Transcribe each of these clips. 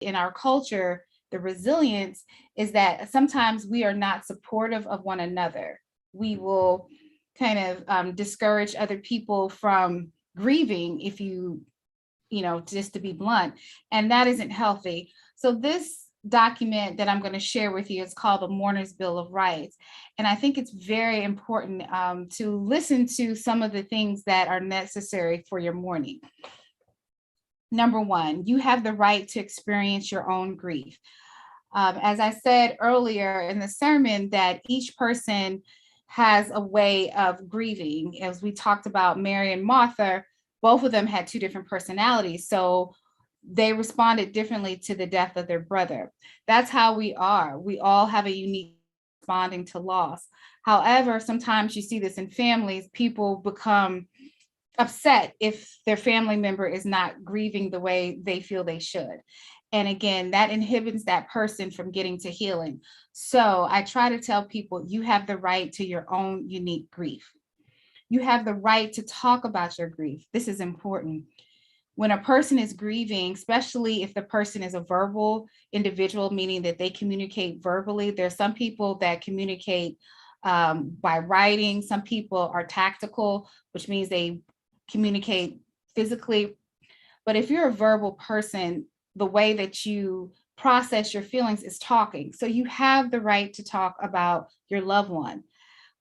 in our culture, the resilience is that sometimes we are not supportive of one another. We will kind of discourage other people from grieving, if just to be blunt, and that isn't healthy. So this document that I'm going to share with you is called the Mourner's Bill of Rights. And I think it's very important to listen to some of the things that are necessary for your mourning. Number one, you have the right to experience your own grief. As I said earlier in the sermon, that each person has a way of grieving. As we talked about Mary and Martha, both of them had two different personalities. So they responded differently to the death of their brother. That's how we are. We all have a unique responding to loss. However, sometimes you see this in families, people become upset if their family member is not grieving the way they feel they should. And again, that inhibits that person from getting to healing. So I try to tell people, you have the right to your own unique grief. You have the right to talk about your grief. This is important. When a person is grieving, especially if the person is a verbal individual, meaning that they communicate verbally, there's some people that communicate by writing. Some people are tactical, which means they communicate physically. But if you're a verbal person, the way that you process your feelings is talking. So you have the right to talk about your loved one.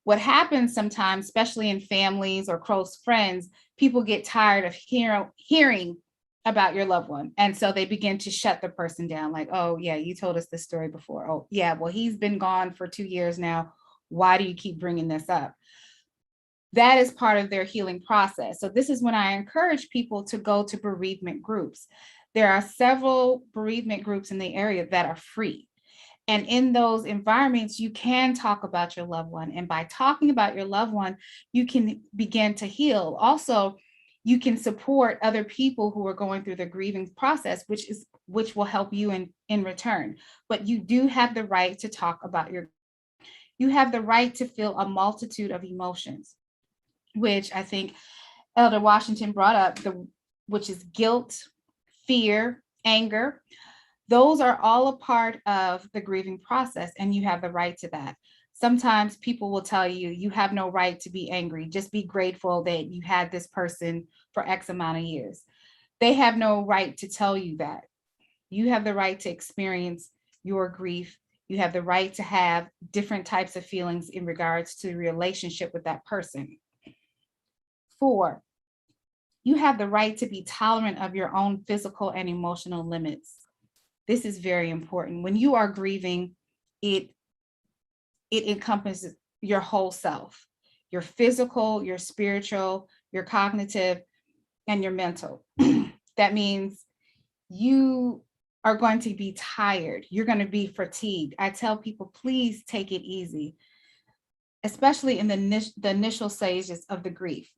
What happens sometimes, especially in families or close friends, people get tired of hearing about your loved one. And so they begin to shut the person down, like, oh, yeah, you told us this story before. Oh, yeah, well, he's been gone for 2 years now. Why do you keep bringing this up? That is part of their healing process. So this is when I encourage people to go to bereavement groups. There are several bereavement groups in the area that are free. And in those environments, you can talk about your loved one. And by talking about your loved one, you can begin to heal. Also, you can support other people who are going through the grieving process, which will help you in return. But you do have the right to talk about you have the right to feel a multitude of emotions, which I think Elder Washington brought up, which is guilt, fear, anger. Those are all a part of the grieving process, and you have the right to that. Sometimes people will tell you, you have no right to be angry. Just be grateful that you had this person for X amount of years. They have no right to tell you that. You have the right to experience your grief. You have the right to have different types of feelings in regards to the relationship with that person. 4, you have the right to be tolerant of your own physical and emotional limits. This is very important. When you are grieving, it encompasses your whole self, your physical, your spiritual, your cognitive, and your mental. That means you are going to be tired. You're going to be fatigued. I tell people, please take it easy, especially in the initial stages of the grief.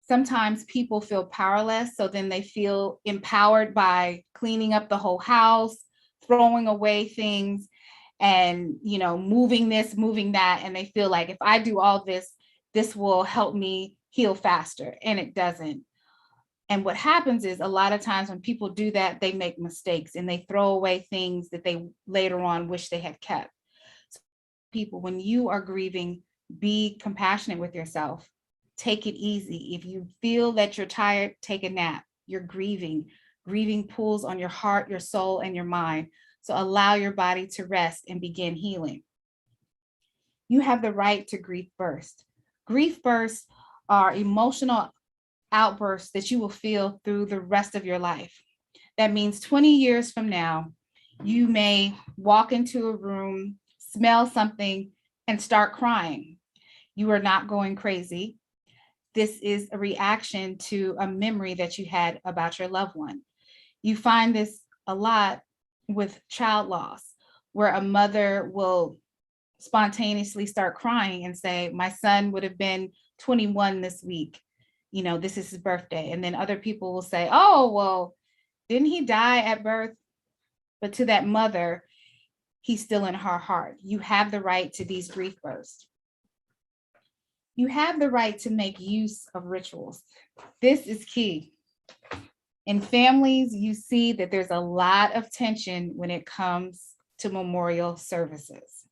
Sometimes people feel powerless, so then they feel empowered by cleaning up the whole house, throwing away things, and moving this, moving that, and they feel like if I do all this, this will help me heal faster, and it doesn't. And what happens is a lot of times when people do that, they make mistakes and they throw away things that they later on wish they had kept. So people, when you are grieving, be compassionate with yourself. Take it easy. If you feel that you're tired, take a nap. You're grieving. Grieving pulls on your heart, your soul, and your mind. So allow your body to rest and begin healing. You have the right to grief burst. Grief bursts are emotional outbursts that you will feel through the rest of your life. That means 20 years from now, you may walk into a room, smell something, and start crying. You are not going crazy. This is a reaction to a memory that you had about your loved one. You find this a lot with child loss, where a mother will spontaneously start crying and say, my son would have been 21 this week. This is his birthday. And then other people will say, oh, well, didn't he die at birth? But to that mother, he's still in her heart. You have the right to these grief bursts. You have the right to make use of rituals. This is key. In families, you see that there's a lot of tension when it comes to memorial services.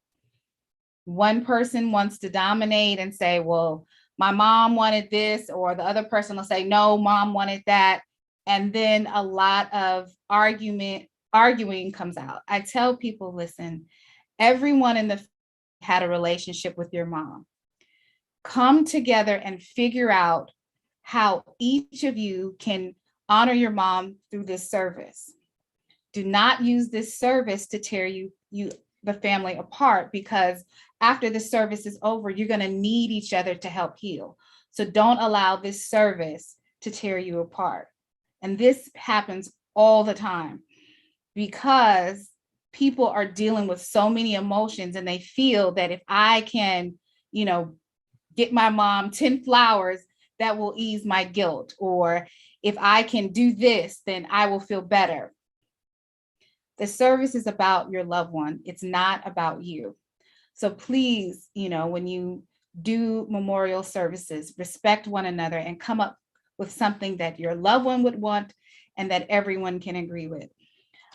One person wants to dominate and say, well, my mom wanted this, or the other person will say, no, mom wanted that. And then a lot of arguing comes out. I tell people, listen, everyone in the family had a relationship with your mom. Come together and figure out how each of you can honor your mom through this service. Do not use this service to tear the family apart, because after the service is over, you're going to need each other to help heal. So don't allow this service to tear you apart. And this happens all the time because people are dealing with so many emotions, and they feel that if I can, get my mom 10 flowers, that will ease my guilt. Or if I can do this, then I will feel better. The service is about your loved one. It's not about you. So please, when you do memorial services, respect one another and come up with something that your loved one would want and that everyone can agree with.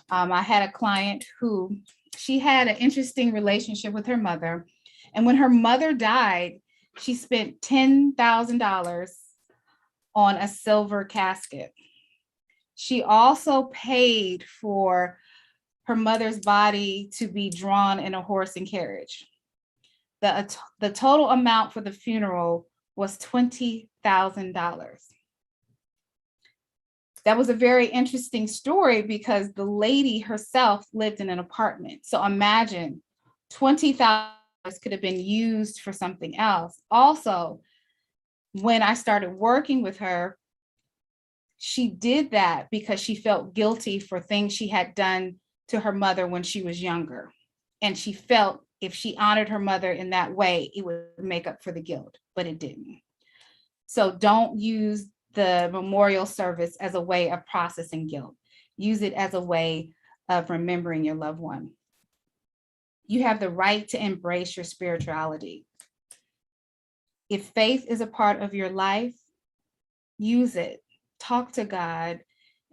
I had a client who, she had an interesting relationship with her mother. And when her mother died, she spent $10,000 on a silver casket. She also paid for her mother's body to be drawn in a horse and carriage. The total amount for the funeral was $20,000. That was a very interesting story because the lady herself lived in an apartment. So imagine $20,000 could have been used for something else. Also, when I started working with her, she did that because she felt guilty for things she had done to her mother when she was younger. And she felt if she honored her mother in that way, it would make up for the guilt, but it didn't. So don't use the memorial service as a way of processing guilt. Use it as a way of remembering your loved one. You have the right to embrace your spirituality. If faith is a part of your life, use it. Talk to God.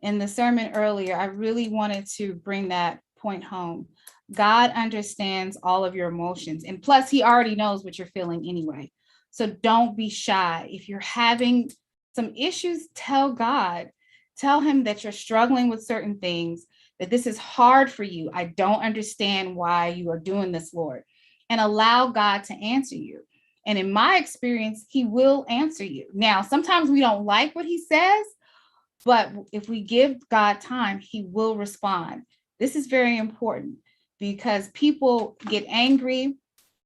In the sermon earlier, I really wanted to bring that point home. God understands all of your emotions. And plus, he already knows what you're feeling anyway. So don't be shy. If you're having some issues, tell God. Tell him that you're struggling with certain things, that this is hard for you. I don't understand why you are doing this, Lord. And allow God to answer you. And in my experience, he will answer you. Now, sometimes we don't like what he says, but if we give God time, he will respond. This is very important because people get angry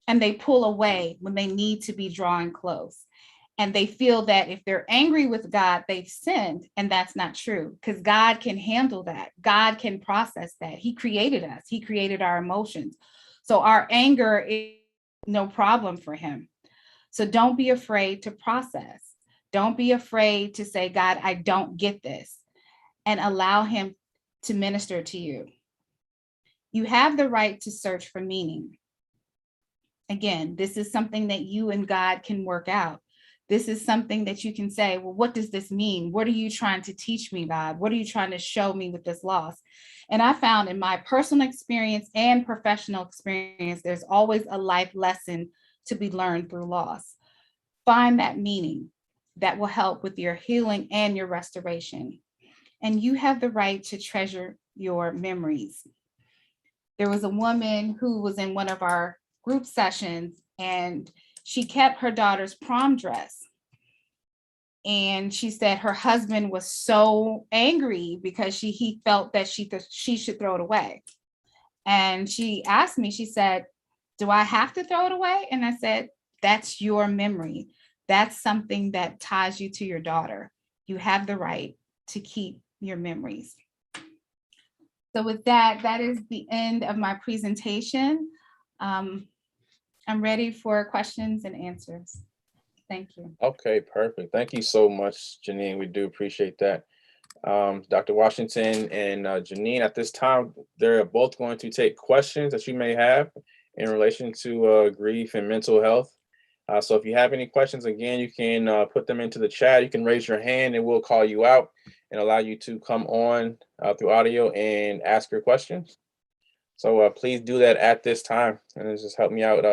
and they pull away when they need to be drawn close. And they feel that if they're angry with God, they've sinned. And that's not true, because God can handle that. God can process that. He created us. He created our emotions. So our anger is no problem for him. So don't be afraid to process. Don't be afraid to say, God, I don't get this, and allow him to minister to you. You have the right to search for meaning. Again, this is something that you and God can work out. This is something that you can say, well, what does this mean? What are you trying to teach me, God? What are you trying to show me with this loss? And I found in my personal experience and professional experience, there's always a life lesson to be learned through loss. Find that meaning that will help with your healing and your restoration. And you have the right to treasure your memories. There was a woman who was in one of our group sessions, and she kept her daughter's prom dress. And she said her husband was so angry because he felt that she should throw it away. And she asked me, she said, do I have to throw it away? And I said, that's your memory. That's something that ties you to your daughter. You have the right to keep your memories. So with that, that is the end of my presentation. I'm ready for questions and answers. Thank you. Okay, perfect. Thank you so much, Janine. We do appreciate that. Dr. Washington and Janine, at this time, they're both going to take questions that you may have in relation to grief and mental health. So if you have any questions, again, you can put them into the chat. You can raise your hand and we'll call you out. and allow you to come on through audio and ask your questions. So please do that at this time, and just help me out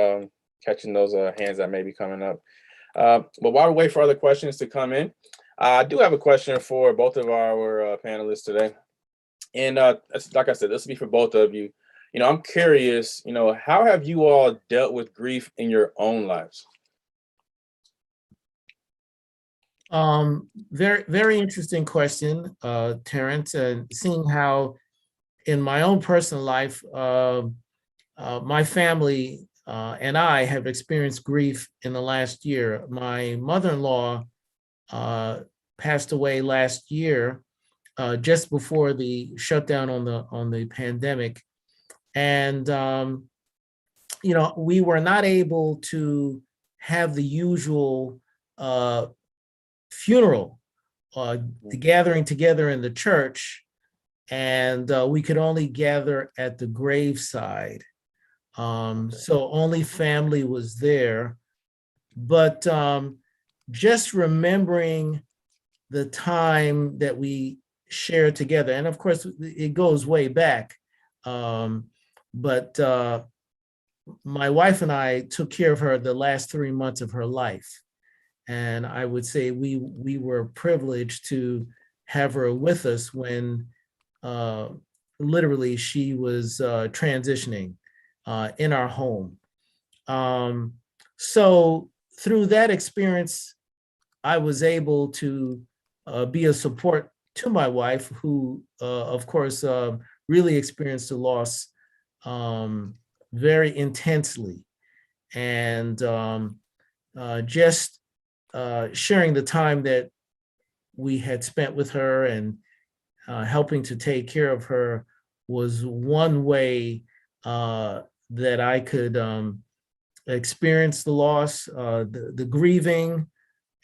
catching those hands that may be coming up. But while we wait for other questions to come in, I do have a question for both of our panelists today. And like I said, this will be for both of you. I'm curious, how have you all dealt with grief in your own lives? Very, very interesting question, Terrence, and seeing how in my own personal life, my family and I have experienced grief in the last year. My mother-in-law passed away last year, just before the shutdown on the pandemic, and we were not able to have the usual funeral, the gathering together in the church, and we could only gather at the graveside. So only family was there. But just remembering the time that we shared together, and of course it goes way back, but my wife and I took care of her the last 3 months of her life. And I would say we were privileged to have her with us when literally she was transitioning in our home. So through that experience, I was able to be a support to my wife, who, of course, really experienced the loss very intensely. And just sharing the time that we had spent with her and helping to take care of her was one way that I could experience the loss, the grieving.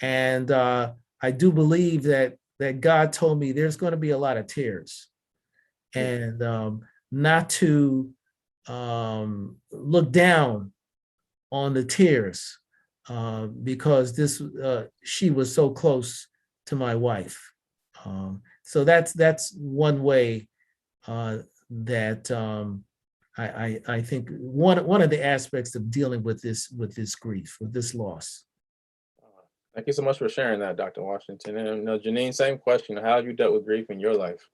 And I do believe that God told me there's going to be a lot of tears, and not to look down on the tears, because she was so close to my wife. So that's one way that I think one of the aspects of dealing with this grief, with this loss. Thank you so much for sharing that, Dr. Washington. And Janine, same question. How have you dealt with grief in your life?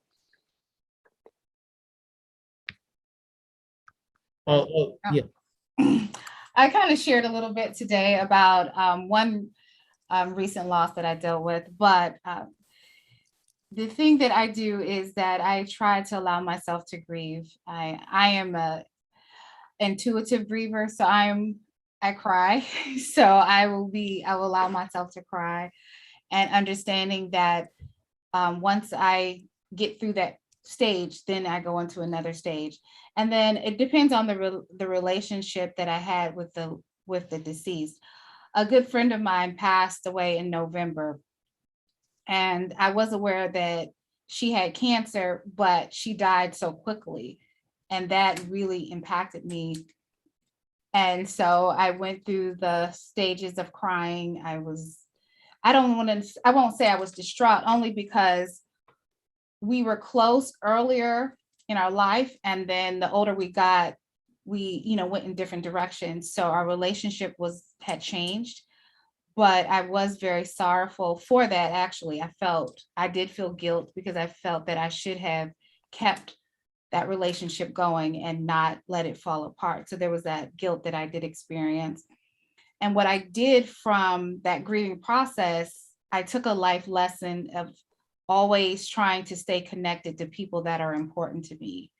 Yeah. I kind of shared a little bit today about one recent loss that I dealt with, but the thing that I do is that I try to allow myself to grieve. I am a intuitive griever, so I cry. So I will allow myself to cry, and understanding that once I get through that stage, then I go into another stage. And then it depends on the relationship that I had with the deceased. A good friend of mine passed away in November, and I was aware that she had cancer, but she died so quickly, and that really impacted me. And so I went through the stages of crying. I won't say I was distraught, only because we were close earlier in our life, and then the older we got, we went in different directions. So our relationship had changed, but I was very sorrowful for that. Actually, I did feel guilt, because I felt that I should have kept that relationship going and not let it fall apart. So there was that guilt that I did experience. And what I did from that grieving process, I took a life lesson of always trying to stay connected to people that are important to me.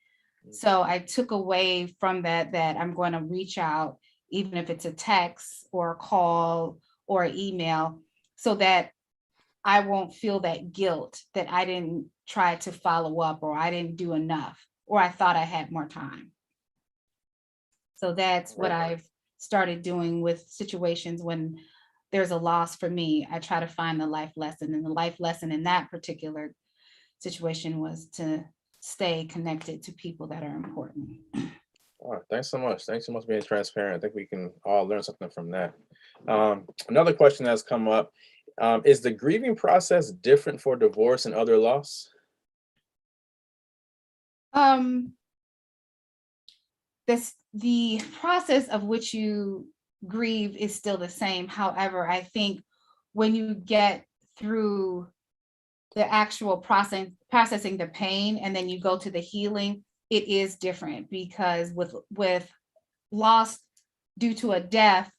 So I took away from that I'm going to reach out, even if it's a text or a call or an email, so that I won't feel that guilt that I didn't try to follow up, or I didn't do enough, or I thought I had more time. So that's what I've started doing with situations when there's a loss for me. I try to find the life lesson, and the life lesson in that particular situation was to stay connected to people that are important. All right, thanks so much. Thanks so much for being transparent. I think we can all learn something from that. Another question that's come up, Is the grieving process different for divorce and other loss? Um, the process of which you grieve is still the same. However, I think when you get through the actual processing the pain and then you go to the healing, it is different, because with loss due to a death,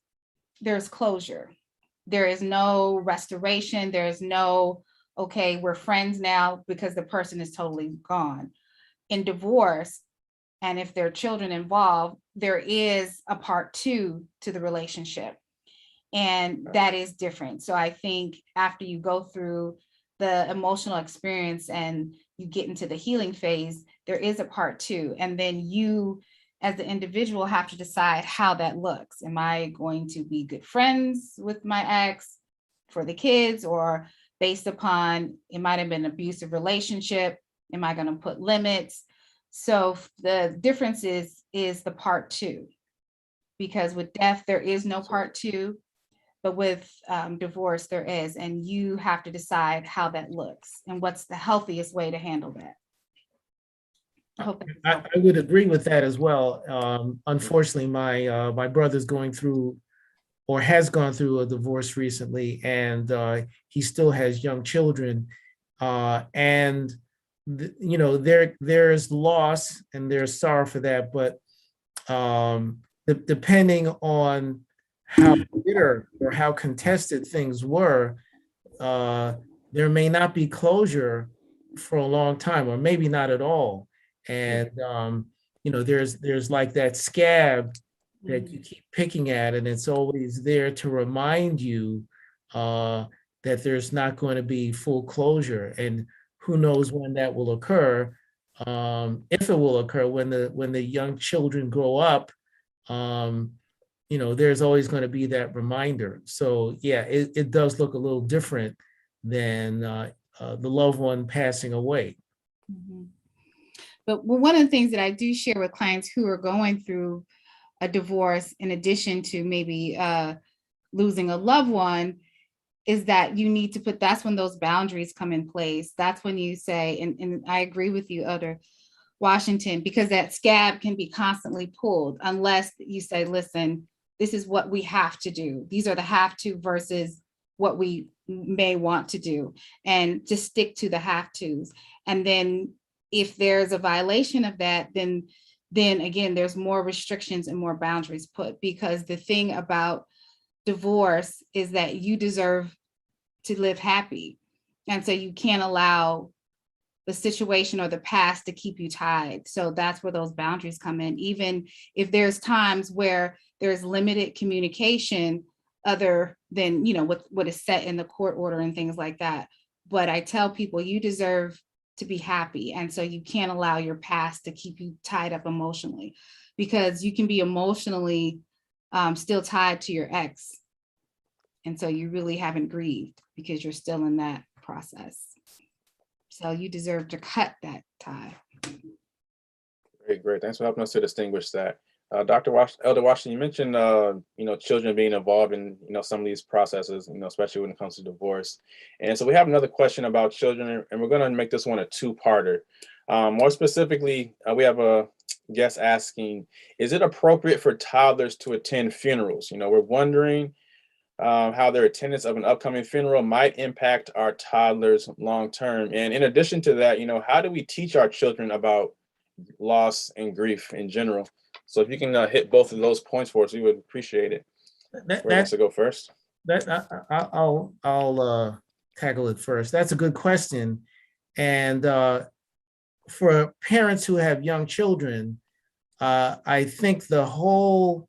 there's closure. There is no restoration. There's no, okay, we're friends now, because the person is totally gone. In divorce, and if there are children involved, there is a part two to the relationship. And that is different. So I think after you go through the emotional experience and you get into the healing phase, there is a part two. And then you, as the individual, have to decide how that looks. Am I going to be good friends with my ex for the kids, or based upon, it might have been an abusive relationship, am I going to put limits? So the difference is the part two, because with death, there is no part two, but with divorce, there is, and you have to decide how that looks and what's the healthiest way to handle that. I hope I would agree with that as well. Unfortunately, my brother's going through, or has gone through, a divorce recently, and he still has young children. And there's loss and there's sorrow for that, but depending on how bitter or how contested things were, there may not be closure for a long time, or maybe not at all. And there's like that scab that you keep picking at, and it's always there to remind you that there's not going to be full closure. And who knows when that will occur, if it will occur when the young children grow up. There's always going to be that reminder. So yeah, it does look a little different than the loved one passing away. Mm-hmm. But one of the things that I do share with clients who are going through a divorce, in addition to maybe losing a loved one, is that you need to that's when those boundaries come in place. That's when you say, and I agree with you, Elder Washington, because that scab can be constantly pulled unless you say, listen, this is what we have to do. These are the have to versus what we may want to do, and just stick to the have tos. And then if there's a violation of that, then again, there's more restrictions and more boundaries put, because the thing about divorce is that you deserve to live happy. And so you can't allow the situation or the past to keep you tied. So that's where those boundaries come in. Even if there's times where there's limited communication other than, what is set in the court order and things like that. But I tell people, you deserve to be happy. And so you can't allow your past to keep you tied up emotionally, because you can be emotionally still tied to your ex. And so you really haven't grieved because you're still in that process. So you deserve to cut that tie. Great. Thanks for helping us to distinguish that. Elder Washington, you mentioned, children being involved in, some of these processes, especially when it comes to divorce. And so we have another question about children, and we're going to make this one a two-parter. More specifically, we have a guest asking, is it appropriate for toddlers to attend funerals? We're wondering how their attendance of an upcoming funeral might impact our toddlers long-term. And in addition to that, how do we teach our children about loss and grief in general? So if you can hit both of those points for us, we would appreciate it. Who wants to go first? I'll tackle it first. That's a good question. And for parents who have young children, I think the whole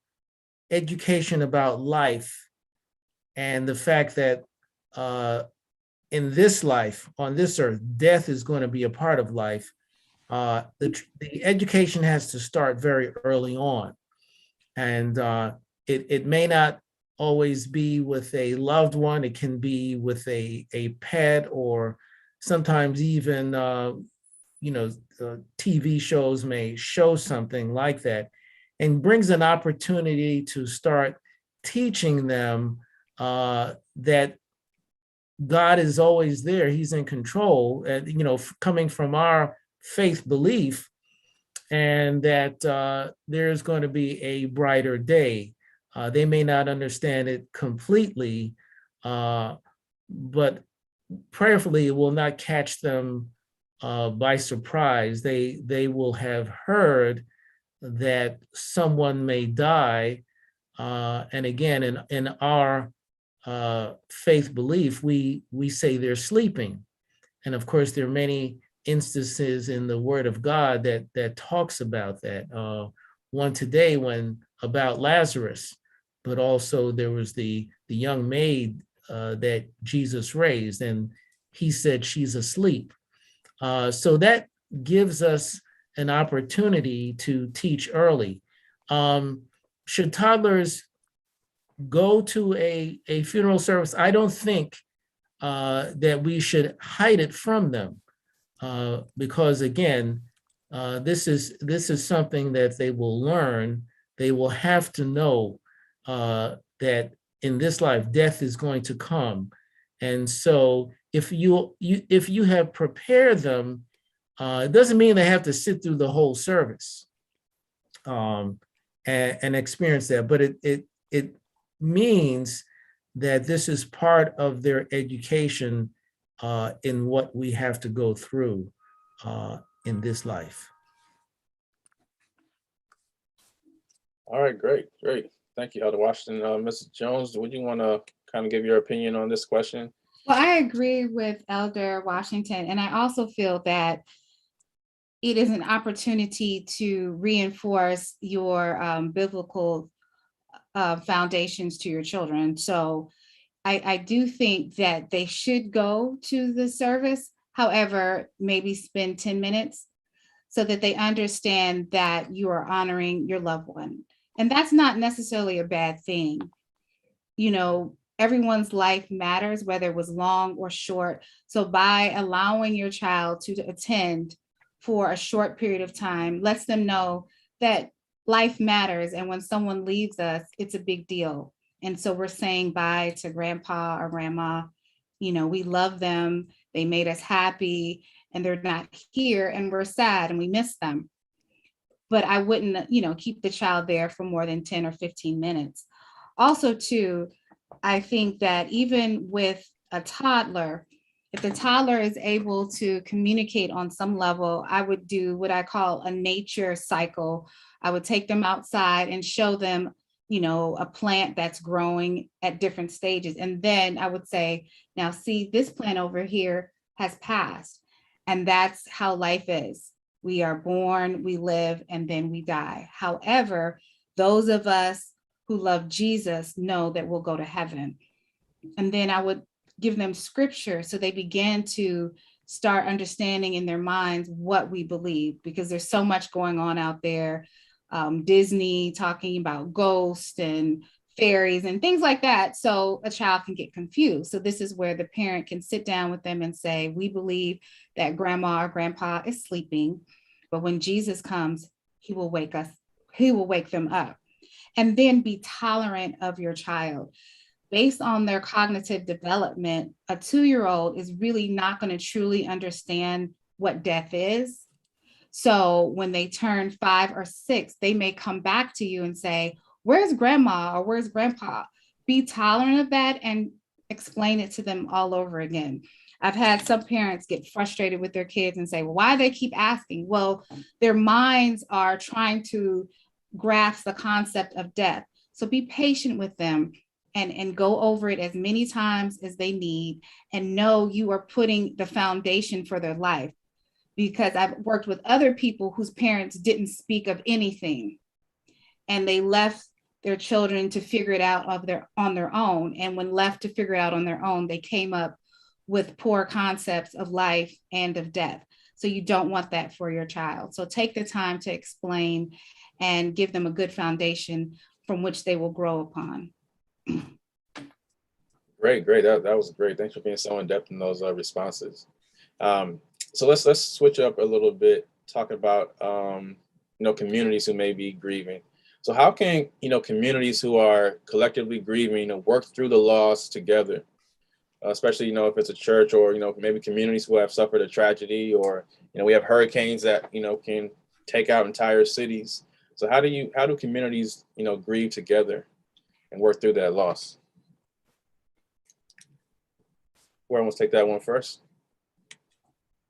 education about life and the fact that in this life, on this earth, death is going to be a part of life. The education has to start very early on. And it may not always be with a loved one. It can be with a pet, or sometimes even, TV shows may show something like that, and brings an opportunity to start teaching them that God is always there. He's in control, and coming from our faith belief, and that there's going to be a brighter day. They may not understand it completely, but prayerfully it will not catch them by surprise. They will have heard that someone may die, and again, in our faith belief, we say they're sleeping, and of course there are many instances in the Word of God that talks about that. One today about Lazarus, but also there was the young maid that Jesus raised, and he said she's asleep. So that gives us an opportunity to teach early. Should toddlers go to a funeral service? I don't think that we should hide it from them, because again, this is something that they will learn. They will have to know that in this life, death is going to come, and so if you have prepared them, it doesn't mean they have to sit through the whole service and experience that, but it means that this is part of their education in what we have to go through in this life. All right, great. Thank you, Elder Washington. Mrs. Jones, would you want to kind of give your opinion on this question? Well, I agree with Elder Washington, and I also feel that it is an opportunity to reinforce your biblical foundations to your children. So I do think that they should go to the service. However, maybe spend 10 minutes so that they understand that you are honoring your loved one. And that's not necessarily a bad thing. Everyone's life matters, whether it was long or short. So by allowing your child to attend for a short period of time, lets them know that life matters. And when someone leaves us, it's a big deal. And so we're saying bye to grandpa or grandma. We love them. They made us happy, and they're not here, and we're sad and we miss them. But I wouldn't, keep the child there for more than 10 or 15 minutes. Also, too, I think that even with a toddler, if the toddler is able to communicate on some level, I would do what I call a nature cycle. I would take them outside and show them, a plant that's growing at different stages. And then I would say, now see, this plant over here has passed. And that's how life is. We are born, we live, and then we die. However, those of us who love Jesus know that we'll go to heaven. And then I would give them scripture so they begin to start understanding in their minds what we believe, because there's so much going on out there. Disney talking about ghosts and fairies and things like that. So a child can get confused. So this is where the parent can sit down with them and say, we believe that grandma or grandpa is sleeping, but when Jesus comes, he will wake them up. And then be tolerant of your child. Based on their cognitive development, a 2-year-old is really not going to truly understand what death is. So when they turn 5 or 6, they may come back to you and say, where's grandma or where's grandpa? Be tolerant of that and explain it to them all over again. I've had some parents get frustrated with their kids and say, well, why do they keep asking? Well, their minds are trying to grasp the concept of death. So be patient with them and go over it as many times as they need, and know you are putting the foundation for their life. Because I've worked with other people whose parents didn't speak of anything, and they left their children to figure it out on their own. And when left to figure it out on their own, they came up with poor concepts of life and of death. So you don't want that for your child. So take the time to explain and give them a good foundation from which they will grow upon. Great. That was great. Thanks for being so in depth in those responses. So let's switch up a little bit, talk about communities who may be grieving. So how can communities who are collectively grieving work through the loss together? especially, if it's a church or, maybe communities who have suffered a tragedy, or, we have hurricanes that, can take out entire cities. So how do communities, grieve together and work through that loss? Whoever wants to take that one first?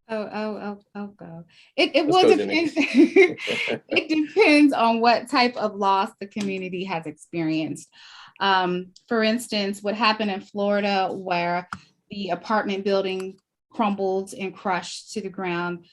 I'll go. It Let's will go, depend. Janine. It depends on what type of loss the community has experienced. For instance, what happened in Florida, where the apartment building crumbled and crushed to the ground.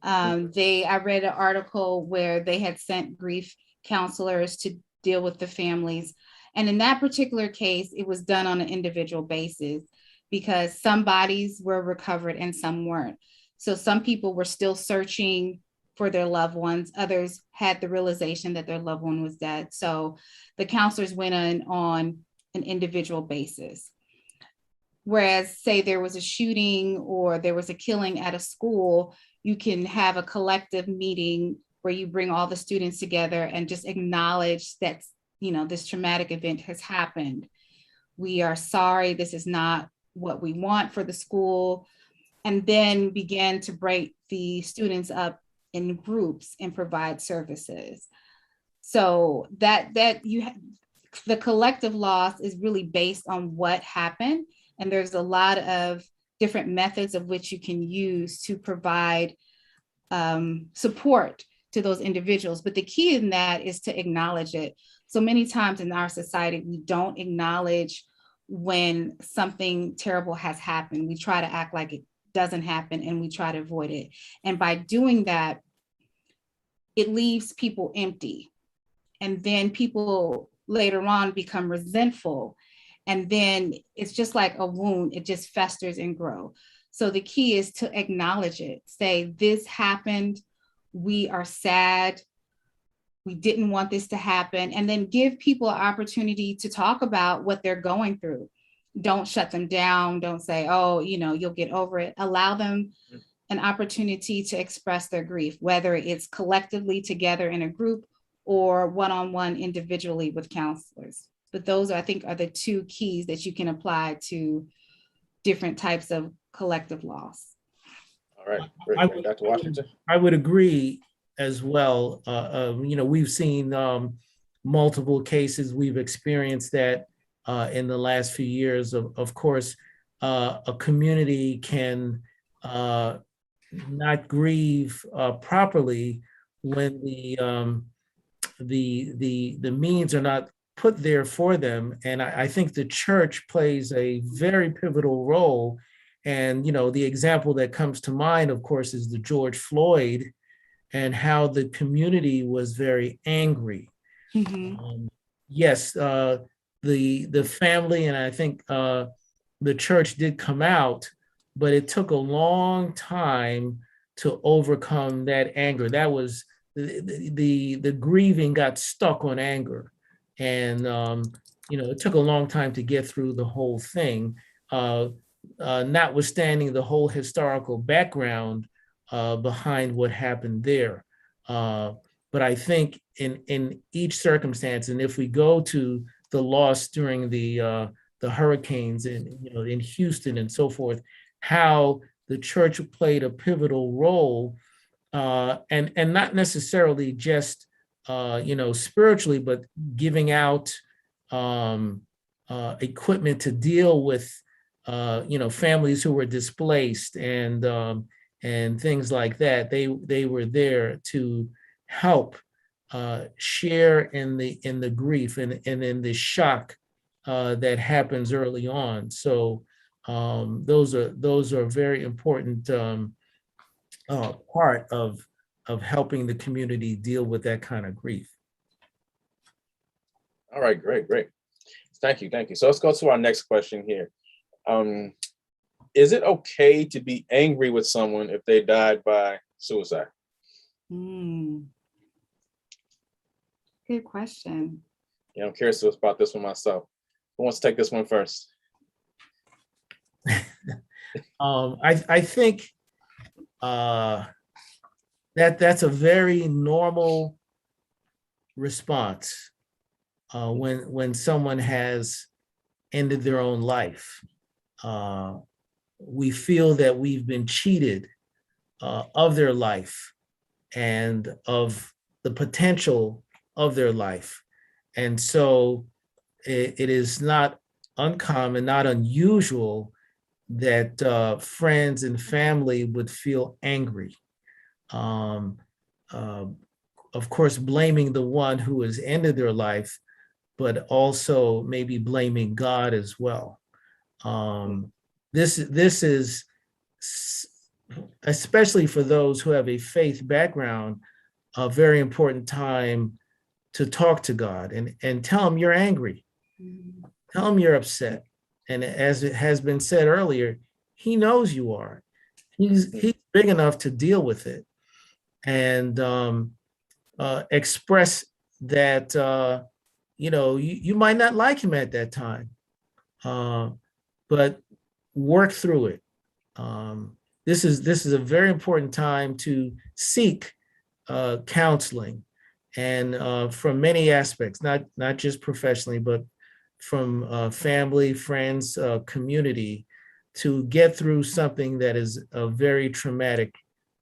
I read an article where they had sent grief counselors to deal with the families. And in that particular case, it was done on an individual basis because some bodies were recovered and some weren't. So some people were still searching for their loved ones. Others had the realization that their loved one was dead. So the counselors went in on an individual basis. Whereas, say there was a shooting or there was a killing at a school, you can have a collective meeting where you bring all the students together and just acknowledge that, this traumatic event has happened. We are sorry, this is not what we want for the school. And then begin to break the students up in groups and provide services. So the collective loss is really based on what happened. And there's a lot of different methods of which you can use to provide support to those individuals. But the key in that is to acknowledge it. So many times in our society, we don't acknowledge when something terrible has happened. We try to act like it doesn't happen and we try to avoid it. And by doing that, it leaves people empty. And then people later on become resentful. And then it's just like a wound, it just festers and grows. So the key is to acknowledge it, say, this happened, we are sad, we didn't want this to happen, and then give people an opportunity to talk about what they're going through. Don't shut them down. Don't say, oh, you'll get over it. Allow them an opportunity to express their grief, whether it's collectively together in a group or one-on-one individually with counselors. But those, I think, are the two keys that you can apply to different types of collective loss. All right, great. Dr. Washington? I would agree as well. We've seen multiple cases. We've experienced that in the last few years. Of course, a community can not grieve properly when the means are not put there for them. And I think the church plays a very pivotal role. And, the example that comes to mind, of course, is the George Floyd and how the community was very angry. Mm-hmm. Yes, the family and I think the church did come out, but it took a long time to overcome that anger. That was the grieving got stuck on anger. And, it took a long time to get through the whole thing, notwithstanding the whole historical background behind what happened there. But I think in each circumstance, and if we go to the loss during the hurricanes in Houston and so forth, how the church played a pivotal role, and not necessarily just spiritually, but giving out equipment to deal with families who were displaced and things like that. They were there to help share in the grief and in the shock that happens early on. So those are very important part of helping the community deal with that kind of grief. All right, great. Thank you. So let's go to our next question here. Is it okay to be angry with someone if they died by suicide? Good question. Yeah, I'm curious about this one myself. Who wants to take this one first? I think that's a very normal response when someone has ended their own life. we feel that we've been cheated of their life and of the potential of their life. And so it is not uncommon, not unusual that friends and family would feel angry. Um, of course, blaming the one who has ended their life, but also maybe blaming God as well. This is especially for those who have a faith background, a very important time to talk to God and tell him you're angry. Tell him you're upset. And as it has been said earlier, he knows you are. He's big enough to deal with it and express that you might not like him at that time, but work through it. This is a very important time to seek counseling, and from many aspects, not just professionally, but from family, friends, community, to get through something that is a very traumatic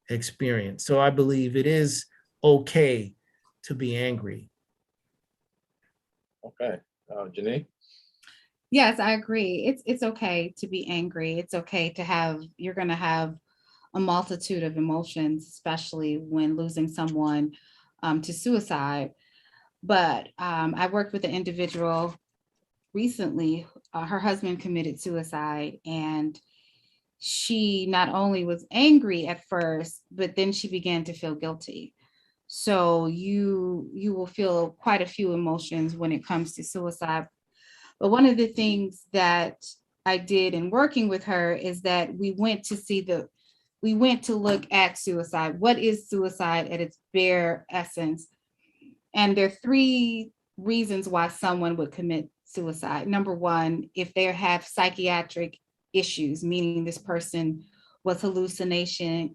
experience. So I believe it is okay to be angry. Okay, Janine? Yes, I agree. It's okay to be angry. It's okay to have, you're going to have a multitude of emotions, especially when losing someone to suicide. But I worked with an individual recently. Her husband committed suicide, and she not only was angry at first, but then she began to feel guilty. So you will feel quite a few emotions when it comes to suicide. But one of the things that I did in working with her is that we went to look at suicide. What is suicide at its bare essence? And there are three reasons why someone would commit suicide. Number one, if they have psychiatric issues, meaning this person was hallucinating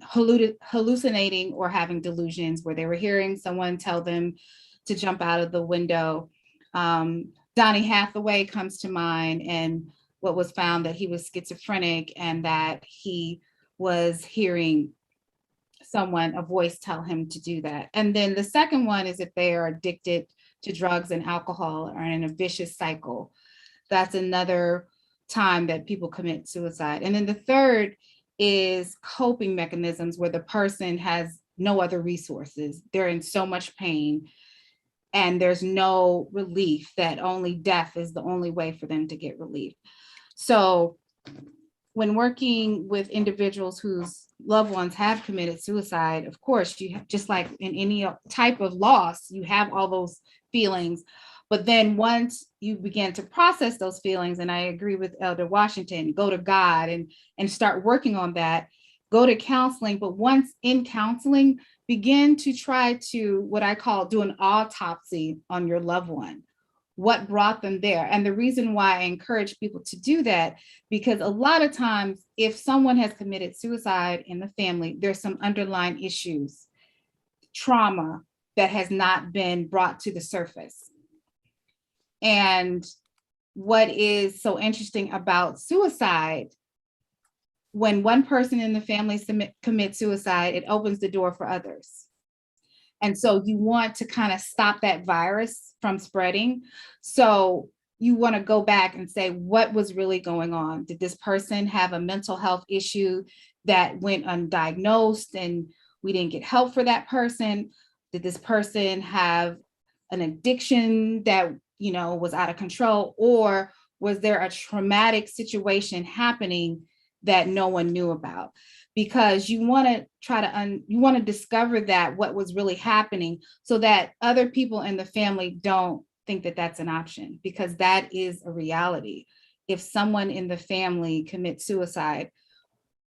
or having delusions where they were hearing someone tell them to jump out of the window. Donny Hathaway comes to mind, and what was found that he was schizophrenic and that he was hearing a voice tell him to do that. And then the second one is if they are addicted to drugs and alcohol or in a vicious cycle. That's another time that people commit suicide. And then the third is coping mechanisms where the person has no other resources. They're in so much pain and there's no relief, that only death is the only way for them to get relief. So when working with individuals whose loved ones have committed suicide, of course, you have, just like in any type of loss, you have all those feelings. But then once you begin to process those feelings, and I agree with Elder Washington, go to God and start working on that, go to counseling. But once in counseling, begin to try to, what I call, do an autopsy on your loved one. What brought them there? And the reason why I encourage people to do that, because a lot of times if someone has committed suicide in the family, there's some underlying issues, trauma that has not been brought to the surface. And what is so interesting about suicide, when one person in the family commits suicide, it opens the door for others. And so you want to kind of stop that virus from spreading. So you want to go back and say, what was really going on? Did this person have a mental health issue that went undiagnosed and we didn't get help for that person? Did this person have an addiction that, was out of control? Or was there a traumatic situation happening that no one knew about? Because you want to try to you want to discover that what was really happening, so that other people in the family don't think that that's an option, because that is a reality. If someone in the family commits suicide,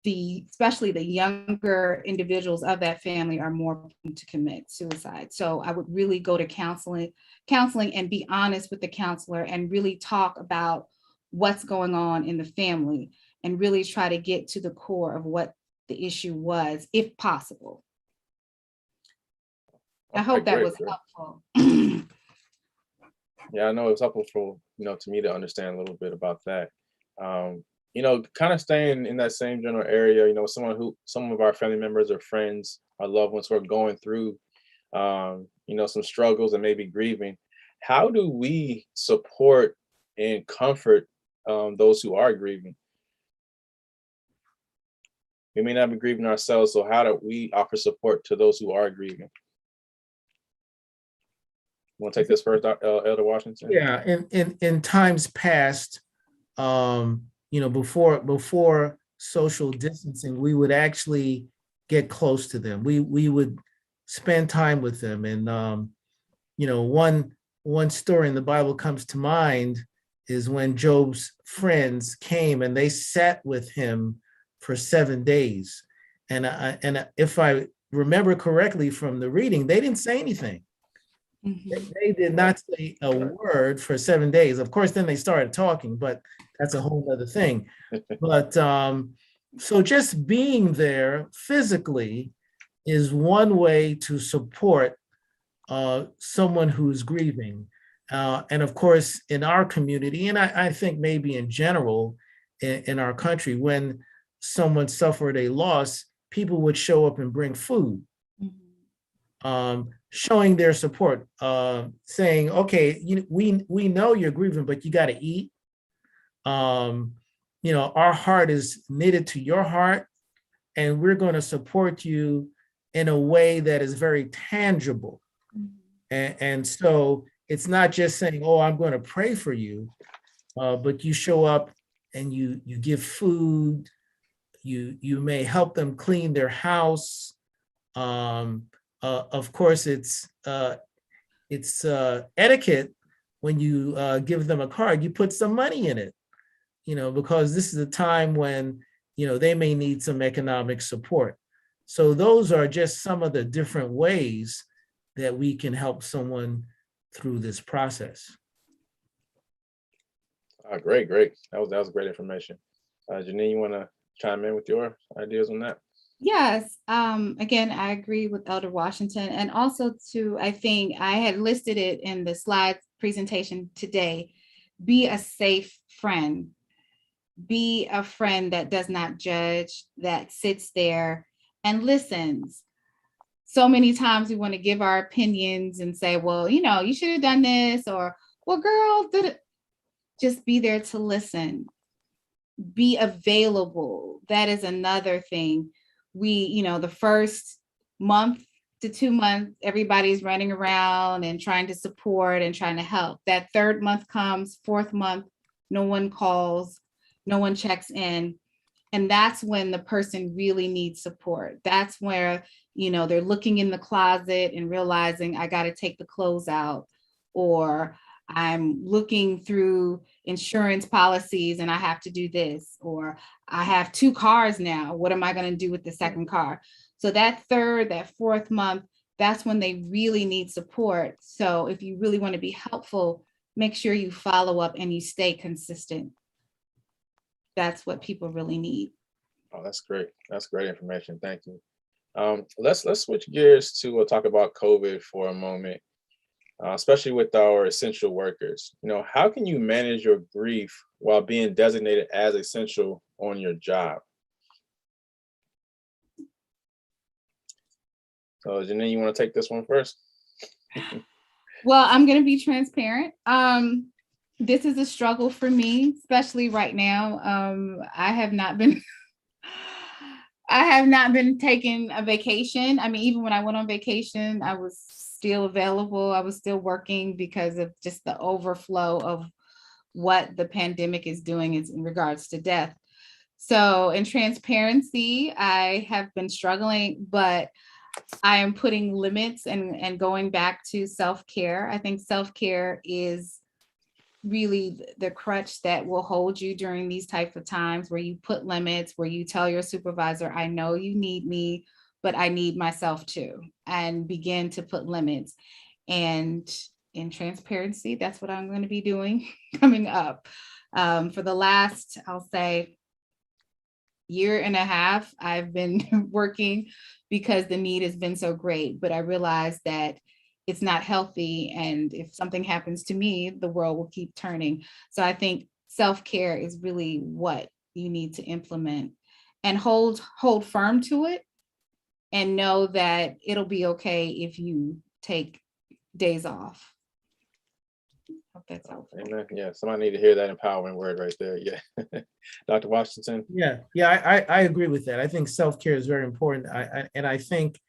especially the younger individuals of that family are more prone to commit suicide. So I would really go to counseling and be honest with the counselor and really talk about what's going on in the family and really try to get to the core of what the issue was, if possible. I hope that was helpful. Yeah, I know it was helpful for, to me to understand a little bit about that. kind of staying in that same general area, some of our family members or friends, our loved ones who are going through, some struggles and maybe grieving. How do we support and comfort those who are grieving? We may not be grieving ourselves, so how do we offer support to those who are grieving? Want to take this first, Elder Washington? Yeah, in times past, before social distancing, we would actually get close to them. We would spend time with them, and one story in the Bible comes to mind is when Job's friends came and they sat with him for 7 days, and if I remember correctly from the reading, they didn't say anything. They did not say a word for 7 days. Of course, then they started talking, but that's a whole other thing. But so just being there physically is one way to support someone who's grieving. And of course, in our community, and I think maybe in general in our country, when someone suffered a loss, people would show up and bring food. Showing their support, saying, okay, we know you're grieving, but you got to eat. Our heart is knitted to your heart, and we're going to support you in a way that is very tangible. And so it's not just saying, oh, I'm going to pray for you, but you show up and you give food, you may help them clean their house. Of course, it's etiquette when you give them a card, you put some money in it, because this is a time when, they may need some economic support. So those are just some of the different ways that we can help someone through this process. Great. That was great information. Janine, you want to chime in with your ideas on that? Yes. Again, I agree with Elder Washington. And also I think I had listed it in the slide presentation today, be a safe friend. Be a friend that does not judge, that sits there and listens. So many times we want to give our opinions and say, well, you should have done this, or, well, girl, just be there to listen. Be available. That is another thing. The first month to 2 months, everybody's running around and trying to support and trying to help. That third month comes, fourth month, no one calls, no one checks in. And that's when the person really needs support. That's where, they're looking in the closet and realizing I got to take the clothes out, or I'm looking through insurance policies and I have to do this, or I have 2 cars now. What am I going to do with the second car? So that third, that fourth month, that's when they really need support. So if you really want to be helpful, make sure you follow up and you stay consistent. That's what people really need. Oh, that's great. That's great information. Thank you. Let's switch gears to talk about COVID for a moment, especially with our essential workers. How can you manage your grief while being designated as essential on your job? So, Janine, you want to take this one first? Well, I'm going to be transparent. This is a struggle for me, especially right now. I have not been taking a vacation. I mean, even when I went on vacation, I was still available. I was still working because of just the overflow of what the pandemic is doing in regards to death. So in transparency, I have been struggling, but I am putting limits and going back to self-care. I think self-care is really the crutch that will hold you during these types of times, where you put limits, where you tell your supervisor, I know you need me, but I need myself too, and begin to put limits. And in transparency, that's what I'm going to be doing coming up. For the last, I'll say, year and a half, I've been working because the need has been so great, but I realized that it's not healthy. And if something happens to me, the world will keep turning. So I think self-care is really what you need to implement, and hold firm to it, and know that it'll be okay if you take days off. Hope that's helpful. Amen. Yeah, somebody need to hear that empowering word right there. Yeah. Dr. Washington. Yeah, I agree with that. I think self-care is very important. I think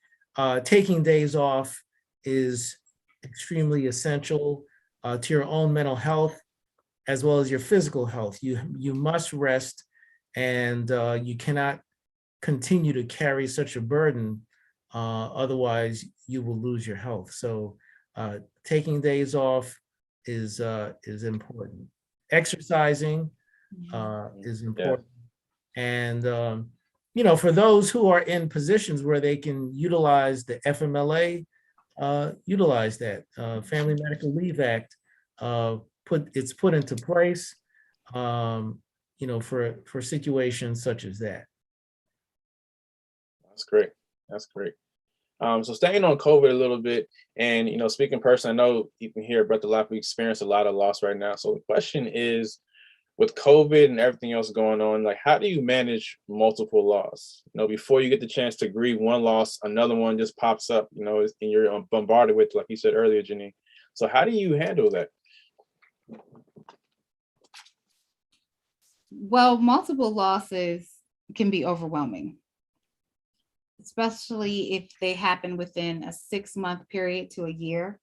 taking days off is extremely essential to your own mental health as well as your physical health. You must rest, and you cannot continue to carry such a burden. Otherwise, you will lose your health. So taking days off is important. Exercising is important. And, for those who are in positions where they can utilize the FMLA, utilize that. Family Medical Leave Act, it's put into place, for situations such as that. That's great. That's great. So staying on COVID a little bit, and speaking personally, I know even here at Breath of Life, we experience a lot of loss right now. So the question is, with COVID and everything else going on, like, how do you manage multiple loss? Before you get the chance to grieve one loss, another one just pops up, and you're bombarded with, like you said earlier, Janine. So how do you handle that? Well, multiple losses can be overwhelming, especially if they happen within a 6-month period to a year,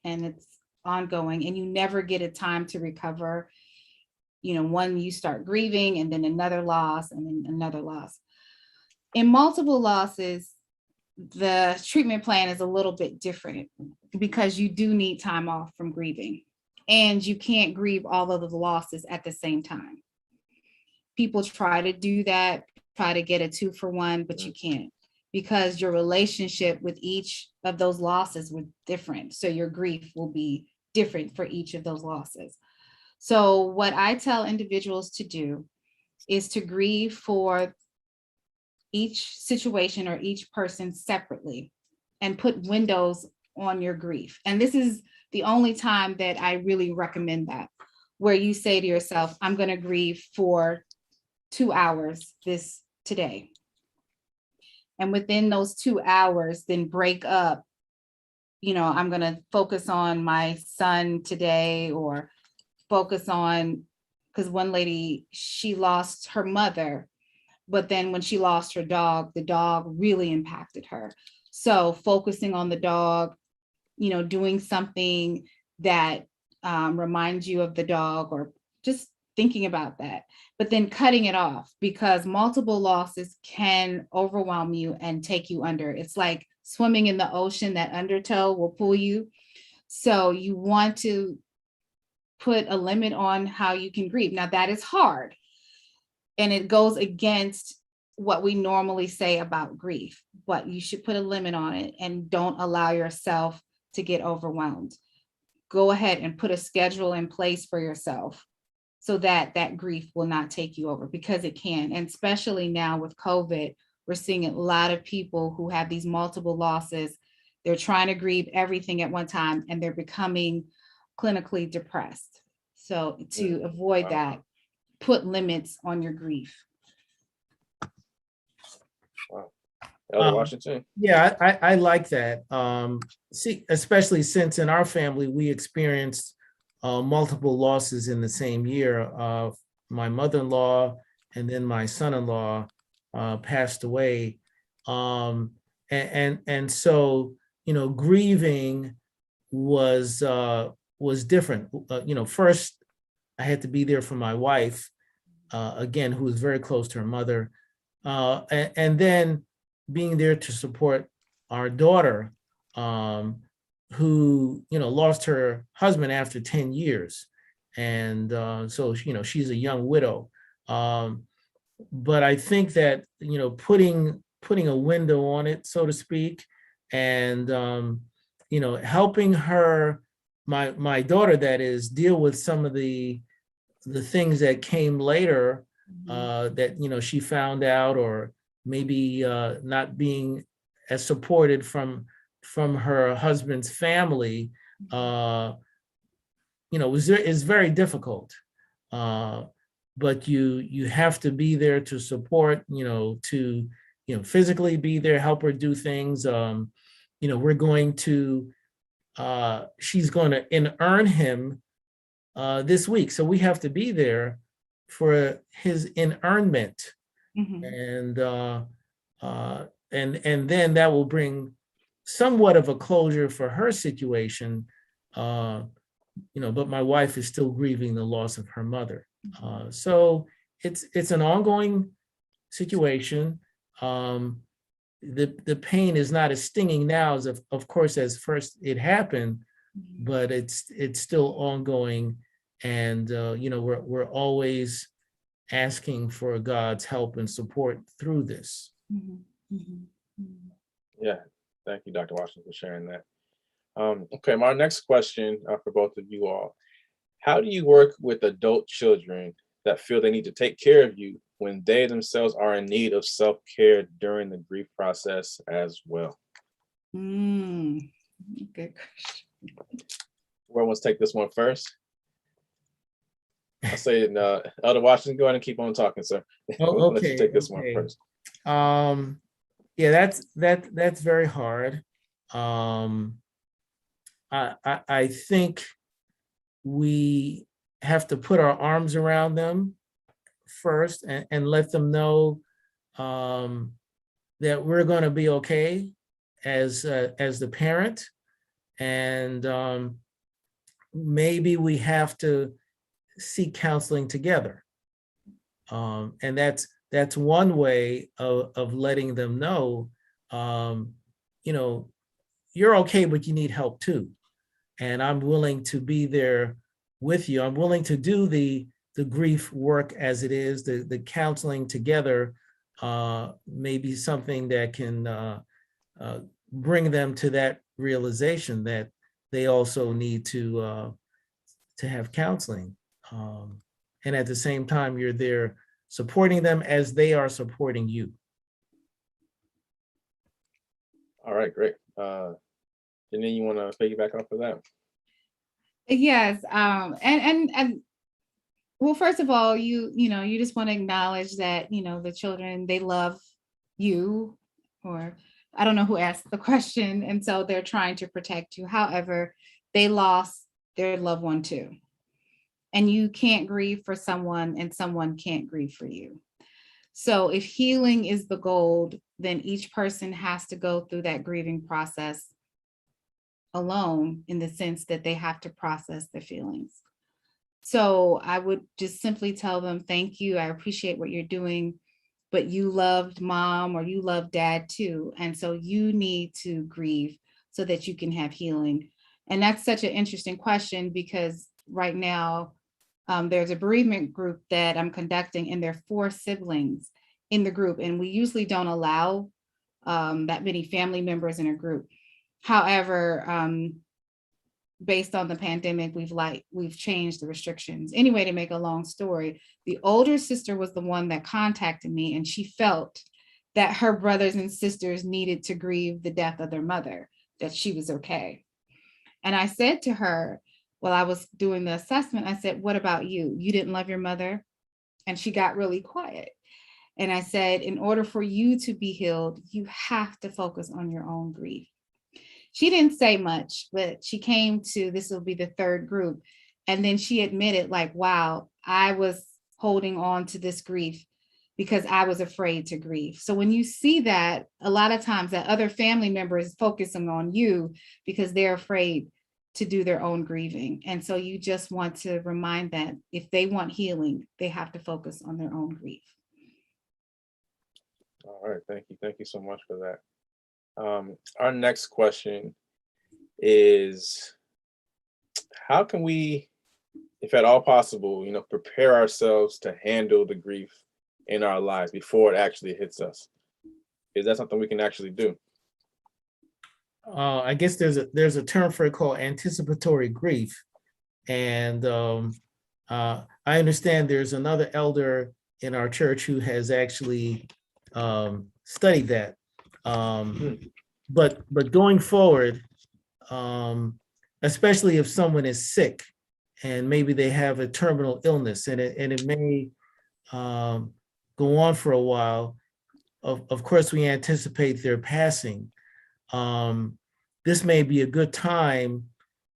and it's ongoing, and you never get a time to recover. One, you start grieving, and then another loss, and then another loss. In multiple losses, the treatment plan is a little bit different because you do need time off from grieving, and you can't grieve all of the losses at the same time. People try to do that, try to get a 2-for-1, but you can't, because your relationship with each of those losses was different. So your grief will be different for each of those losses. So what I tell individuals to do is to grieve for each situation or each person separately, and put windows on your grief. And this is the only time that I really recommend that, where you say to yourself, I'm going to grieve for 2 hours today. And within those 2 hours, then break up, I'm going to focus on my son today, or focus on, because one lady, she lost her mother, but then when she lost her dog, the dog really impacted her. So focusing on the dog, doing something that reminds you of the dog, or just thinking about that, but then cutting it off, because multiple losses can overwhelm you and take you under. It's like swimming in the ocean, that undertow will pull you. So you want to put a limit on how you can grieve. Now that is hard, and it goes against what we normally say about grief, but you should put a limit on it and don't allow yourself to get overwhelmed. Go ahead and put a schedule in place for yourself so that that grief will not take you over, because it can. And especially now with COVID, we're seeing a lot of people who have these multiple losses. They're trying to grieve everything at one time, and they're becoming clinically depressed. So to avoid that, put limits on your grief. Wow. Elder Washington. Yeah, I like that. Especially since in our family, we experienced multiple losses in the same year. My mother-in-law and then my son-in-law passed away. And so, grieving was different. First, I had to be there for my wife, again, who was very close to her mother. And then being there to support our daughter, who, lost her husband after 10 years. And so, she's a young widow. But I think that, putting a window on it, so to speak, and, helping her, my daughter, that is, deal with some of the things that came later, that, she found out, or maybe not being as supported from her husband's family, is very difficult. but you have to be there to support, to physically be there, help her do things. We're going to she's going to earn him this week, so we have to be there for his inurnment, and then that will bring somewhat of a closure for her situation. But my wife is still grieving the loss of her mother. So it's an ongoing situation. The pain is not as stinging now as of course as first it happened, but it's still ongoing, and we're always asking for God's help and support through this. Yeah, thank you, Dr. Washington, for sharing that. Okay, my next question for both of you all: how do you work with adult children that feel they need to take care of you when they themselves are in need of self-care during the grief process as well? Good question. Whoever wants to take this one first? I'll say, Elder Washington, go ahead and keep on talking, sir. Oh, I'll let you take this one okay. first. Yeah, that's very hard. I think we have to put our arms around them first and let them know that we're going to be okay as the parent, and maybe we have to seek counseling together, and that's one way of letting them know, you're okay, but you need help too, and I'm willing to be there with you. I'm willing to do the grief work as it is, the counseling together, maybe something that can bring them to that realization that they also need to have counseling. And at the same time, you're there supporting them as they are supporting you. All right, great. Janine, you want to piggyback off of that? Yes, and well, first of all, you just want to acknowledge that the children, they love you, or I don't know who asked the question, and so they're trying to protect you. However, they lost their loved one too, and you can't grieve for someone, and someone can't grieve for you. So if healing is the goal, then each person has to go through that grieving process alone, in the sense that they have to process their feelings. So I would just simply tell them, thank you, I appreciate what you're doing, but you loved mom or you loved dad too. And so you need to grieve so that you can have healing. And that's such an interesting question, because right now there's a bereavement group that I'm conducting, and there are 4 siblings in the group. And we usually don't allow that many family members in a group. However, based on the pandemic, we've changed the restrictions. Anyway, to make a long story, the older sister was the one that contacted me, and she felt that her brothers and sisters needed to grieve the death of their mother, that she was okay. And I said to her, while I was doing the assessment, I said, what about you? You didn't love your mother? And she got really quiet. And I said, in order for you to be healed, you have to focus on your own grief. She didn't say much, but she came to, this will be the 3rd group. And then she admitted, like, wow, I was holding on to this grief because I was afraid to grieve. So when you see that, a lot of times that other family member is focusing on you because they're afraid to do their own grieving. And so you just want to remind that if they want healing, they have to focus on their own grief. All right, thank you. Thank you so much for that. Our next question is, how can we, if at all possible, prepare ourselves to handle the grief in our lives before it actually hits us? Is that something we can actually do? I guess there's a term for it called anticipatory grief, and I understand there's another elder in our church who has actually studied that. But going forward, especially if someone is sick and maybe they have a terminal illness, and it may go on for a while. Of course, we anticipate their passing. This may be a good time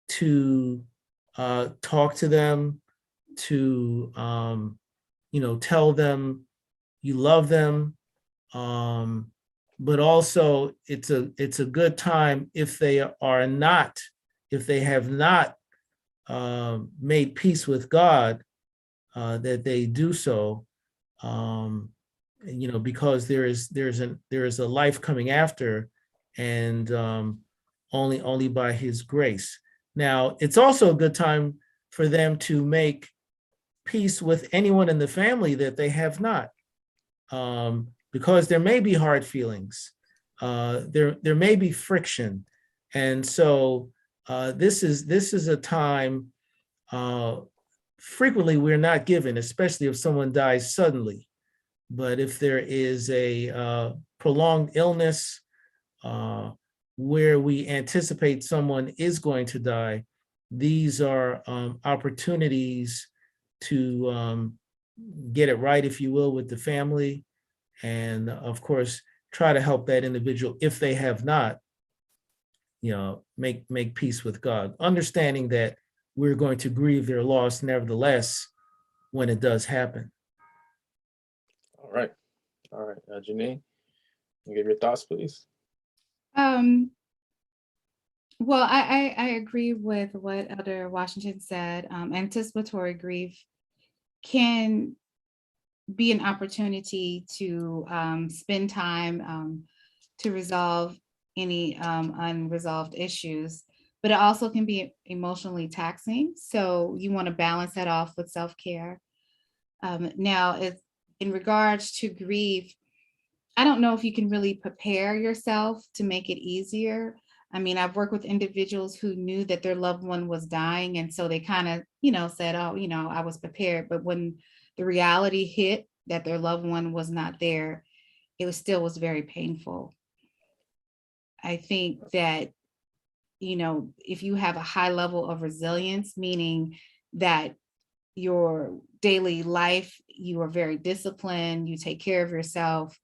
to talk to them, to tell them you love them, but also it's a good time if they have not made peace with God, that they do so, because there is a life coming after, and only by His grace. Now, it's also a good time for them to make peace with anyone in the family that they have not, because there may be hard feelings, there may be friction, and so this is a time frequently we're not given, especially if someone dies suddenly. But if there is a prolonged illness where we anticipate someone is going to die, these are opportunities to get it right, if you will, with the family, and of course, try to help that individual if they have not, make peace with God, understanding that we're going to grieve their loss nevertheless when it does happen. All right. Janine, you give your thoughts, please. Well, I agree with what Elder Washington said. Anticipatory grief can be an opportunity to spend time to resolve any unresolved issues, but it also can be emotionally taxing. So you want to balance that off with self-care. Now, in regards to grief, I don't know if you can really prepare yourself to make it easier. I mean, I've worked with individuals who knew that their loved one was dying, and so they kind of, said, oh, I was prepared. But when the reality hit that their loved one was not there, it was very painful. I think that, if you have a high level of resilience, meaning that your daily life, you are very disciplined, you take care of yourself,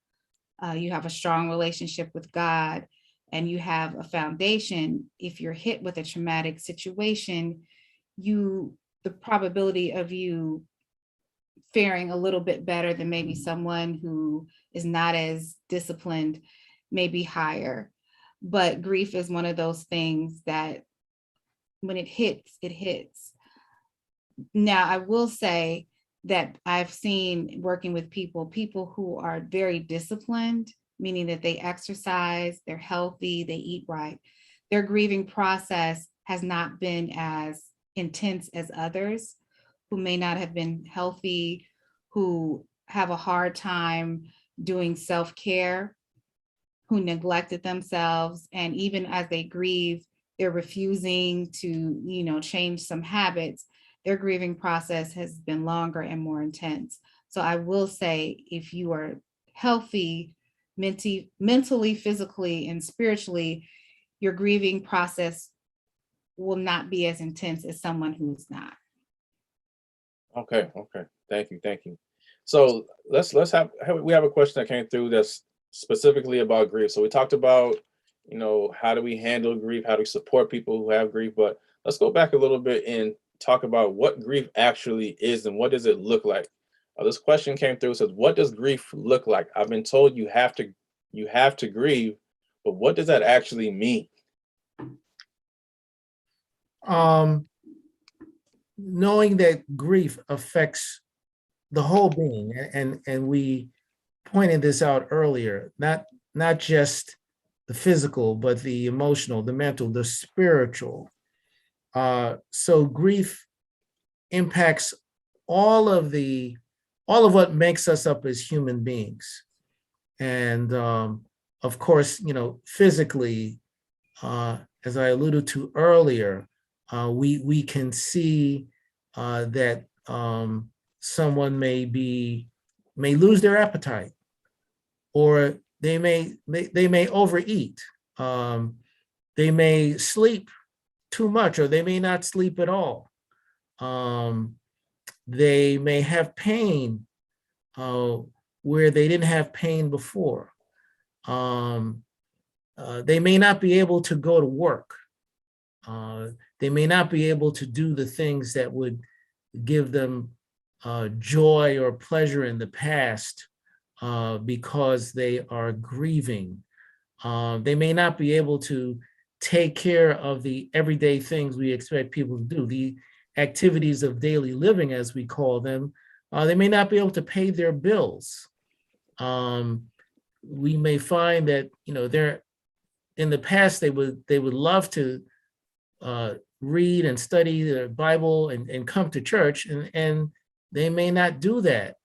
you have a strong relationship with God, and you have a foundation, if you're hit with a traumatic situation, the probability of you faring a little bit better than maybe someone who is not as disciplined may be higher. But grief is one of those things that when it hits, it hits. Now, I will say that I've seen, working with people who are very disciplined, meaning that they exercise, they're healthy, they eat right. Their grieving process has not been as intense as others who may not have been healthy, who have a hard time doing self-care, who neglected themselves. And even as they grieve, they're refusing to, change some habits. Their grieving process has been longer and more intense. So I will say, if you are healthy, mentally, physically, and spiritually, your grieving process will not be as intense as someone who's not. Okay. Thank you. So we have a question that came through that's specifically about grief. So we talked about, how do we handle grief? How do we support people who have grief? But let's go back a little bit and talk about what grief actually is and what does it look like? This question came through, says, what does grief look like? I've been told you have to grieve, but what does that actually mean? Knowing that grief affects the whole being, and we pointed this out earlier, not just the physical, but the emotional, the mental, the spiritual. So grief impacts all of what makes us up as human beings. And of course, physically, as I alluded to earlier, we can see that someone may lose their appetite, or they may overeat. They may sleep too much, or they may not sleep at all. They may have pain where they didn't have pain before. They may not be able to go to work. They may not be able to do the things that would give them joy or pleasure in the past because they are grieving. They may not be able to take care of the everyday things we expect people to do, the activities of daily living, as we call them. They may not be able to pay their bills. We may find that, they're in the past, they would love to read and study the Bible and come to church, and they may not do that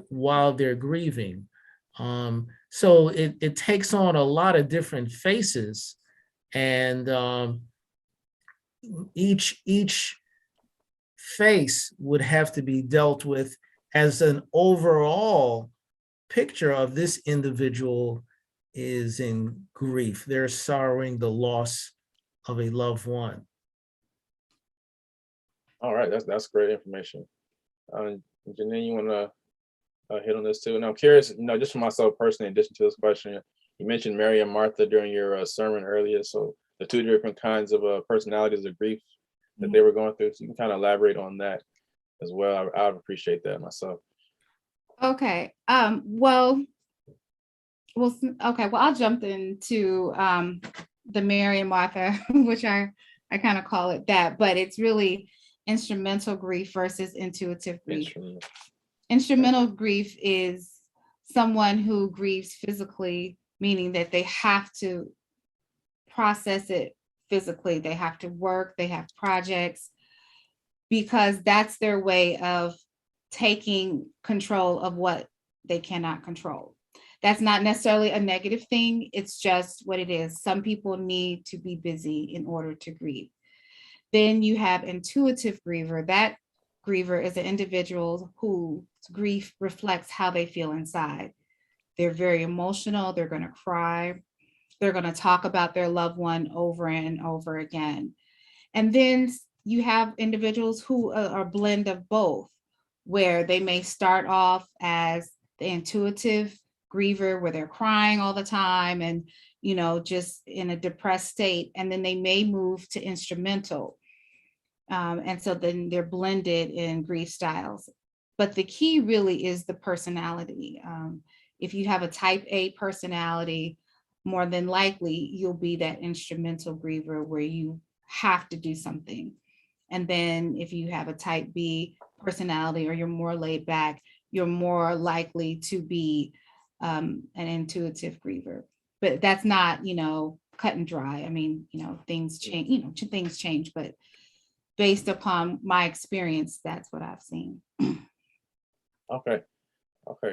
while they're grieving. So it takes on a lot of different faces, and each face would have to be dealt with as an overall picture of this individual is in grief. They're sorrowing the loss of a loved one. All right, that's great information. Janine, you want to hit on this too? And I'm curious, just for myself personally, in addition to this question, you mentioned Mary and Martha during your sermon earlier. So the two different kinds of personalities of grief that they were going through. So you can kind of elaborate on that as well. I would appreciate that myself. Okay. Well, I'll jump into the Mary and Martha, which I kind of call it that, but it's really instrumental grief versus intuitive grief. Instrumental grief is someone who grieves physically, meaning that they have to process it physically. They have to work, they have projects, because that's their way of taking control of what they cannot control. That's not necessarily a negative thing. It's just what it is. Some people need to be busy in order to grieve. Then you have intuitive griever. That griever is an individual whose grief reflects how they feel inside. They're very emotional. They're going to cry. They're going to talk about their loved one over and over again. And then you have individuals who are a blend of both, where they may start off as the intuitive griever, where they're crying all the time and, just in a depressed state. And then they may move to instrumental. And so then they're blended in grief styles. But the key really is the personality. If you have a type A personality, more than likely you'll be that instrumental griever where you have to do something. And then if you have a type B personality, or you're more laid back, you're more likely to be an intuitive griever. But that's not, cut and dry. I mean, things change, things change, but based upon my experience, that's what I've seen. Okay,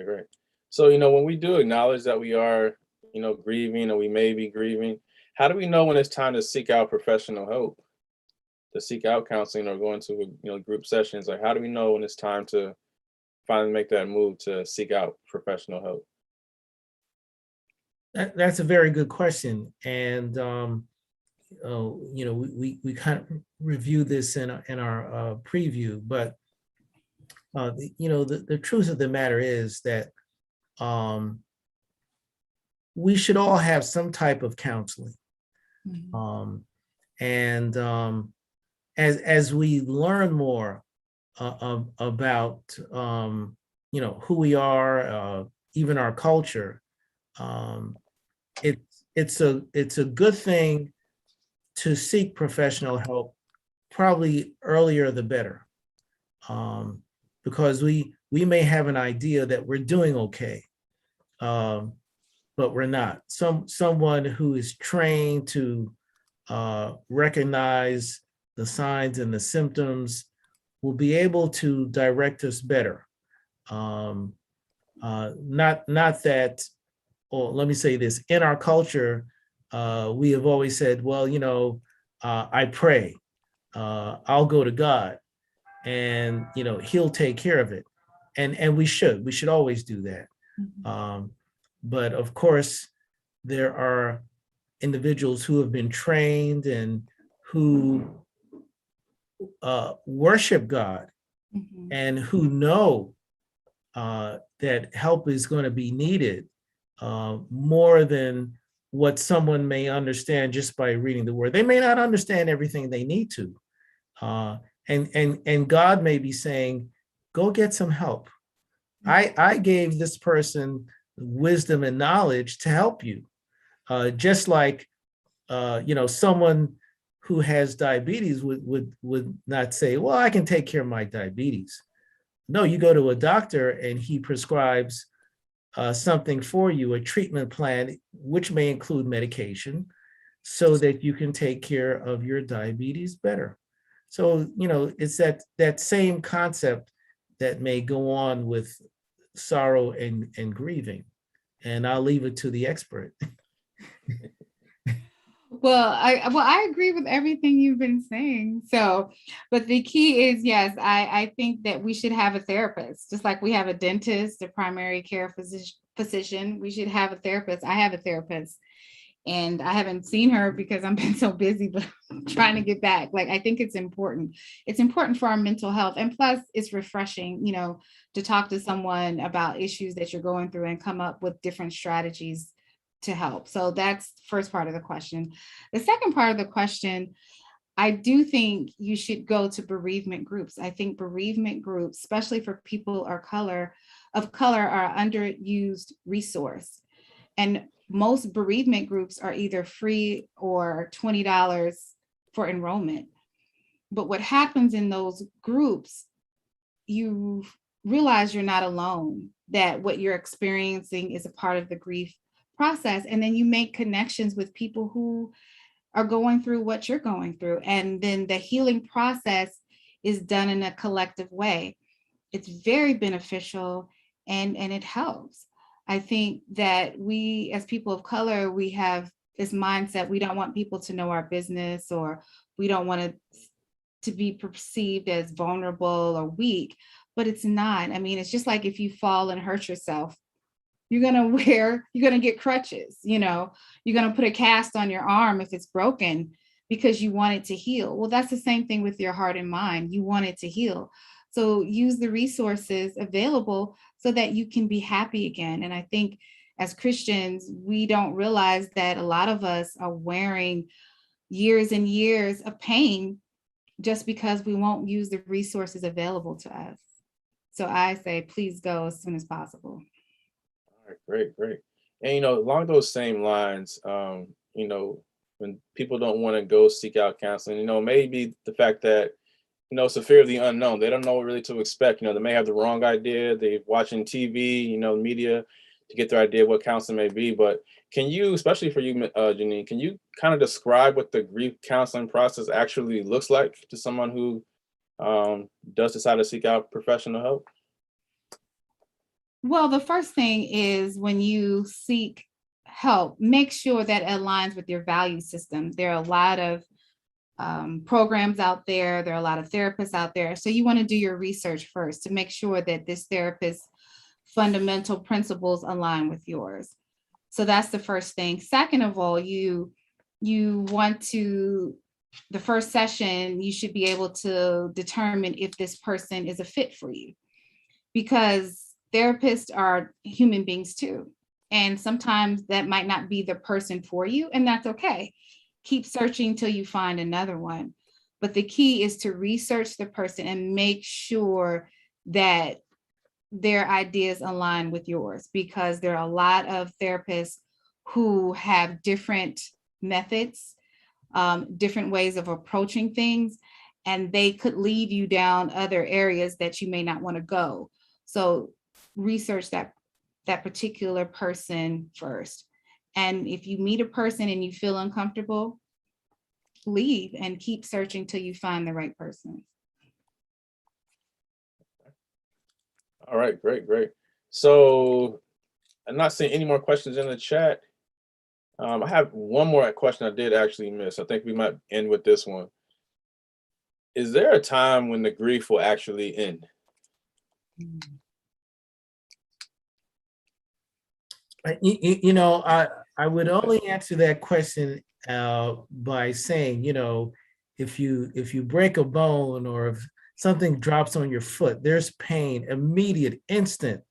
great. So, when we do acknowledge that we are, grieving, or we may be grieving, how do we know when it's time to seek out professional help, to seek out counseling, or go into, group sessions? Like, how do we know when it's time to finally make that move to seek out professional help? That's a very good question. And, we kind of reviewed this in our preview, but, the truth of the matter is that we should all have some type of counseling. Mm-hmm. As we learn more about, who we are, even our culture, it's a good thing to seek professional help, probably earlier the better, because we may have an idea that we're doing okay, but we're not. Someone who is trained to recognize the signs and the symptoms will be able to direct us better. Not that, or let me say this, in our culture, we have always said, well, I pray, I'll go to God, and, he'll take care of it. And we should always do that. Mm-hmm. But of course, there are individuals who have been trained and who worship God, mm-hmm. and who know that help is going to be needed more than what someone may understand just by reading the word. They may not understand everything they need to. And God may be saying, go get some help. I gave this person wisdom and knowledge to help you. Just like someone who has diabetes would not say, well, I can take care of my diabetes. No, you go to a doctor and he prescribes something for you, a treatment plan, which may include medication, so that you can take care of your diabetes better. So, it's that same concept that may go on with sorrow and grieving. And I'll leave it to the expert. Well, I agree with everything you've been saying. So, but the key is, yes, I think that we should have a therapist, just like we have a dentist, a primary care physician. We should have a therapist. I have a therapist, and I haven't seen her because I've been so busy, but I'm trying to get back. Like, I think it's important. It's important for our mental health. And plus, it's refreshing, to talk to someone about issues that you're going through and come up with different strategies to help. So that's the first part of the question. The second part of the question, I do think you should go to bereavement groups. I think bereavement groups, especially for people of color, are underused resource. And most bereavement groups are either free or $20 for enrollment. But what happens in those groups, you realize you're not alone, that what you're experiencing is a part of the grief process. And then you make connections with people who are going through what you're going through. And then the healing process is done in a collective way. It's very beneficial and it helps. I think that we, as people of color, we have this mindset, we don't want people to know our business, or we don't want it to be perceived as vulnerable or weak, but it's not. I mean, it's just like if you fall and hurt yourself, you're gonna get crutches, you're gonna put a cast on your arm if it's broken because you want it to heal. Well, that's the same thing with your heart and mind. You want it to heal. So use the resources available so that you can be happy again. And I think as Christians, we don't realize that a lot of us are wearing years and years of pain just because we won't use the resources available to us. So I say, please go as soon as possible. All right, great. And, along those same lines, when people don't want to go seek out counseling, maybe the fact that, it's a fear of the unknown. They don't know what really to expect. They may have the wrong idea. They're watching TV, media to get their idea of what counseling may be. But can you, especially for you, Janine, can you kind of describe what the grief counseling process actually looks like to someone who does decide to seek out professional help? Well, the first thing is when you seek help, make sure that it aligns with your value system. There are a lot of programs out there. There are a lot of therapists out there. So you want to do your research first to make sure that this therapist's fundamental principles align with yours. So that's the first thing. Second of all, you want to, the first session, you should be able to determine if this person is a fit for you, because therapists are human beings too. And sometimes that might not be the person for you, and that's okay. Keep searching till you find another one. But the key is to research the person and make sure that their ideas align with yours, because there are a lot of therapists who have different methods, different ways of approaching things, and they could lead you down other areas that you may not want to go. So research that particular person first. And if you meet a person and you feel uncomfortable, leave and keep searching till you find the right person. All right, great. So I'm not seeing any more questions in the chat. I have one more question I did actually miss. I think we might end with this one. Is there a time when the grief will actually end? I would only answer that question by saying, if you break a bone, or something drops on your foot, there's pain, immediate, instant.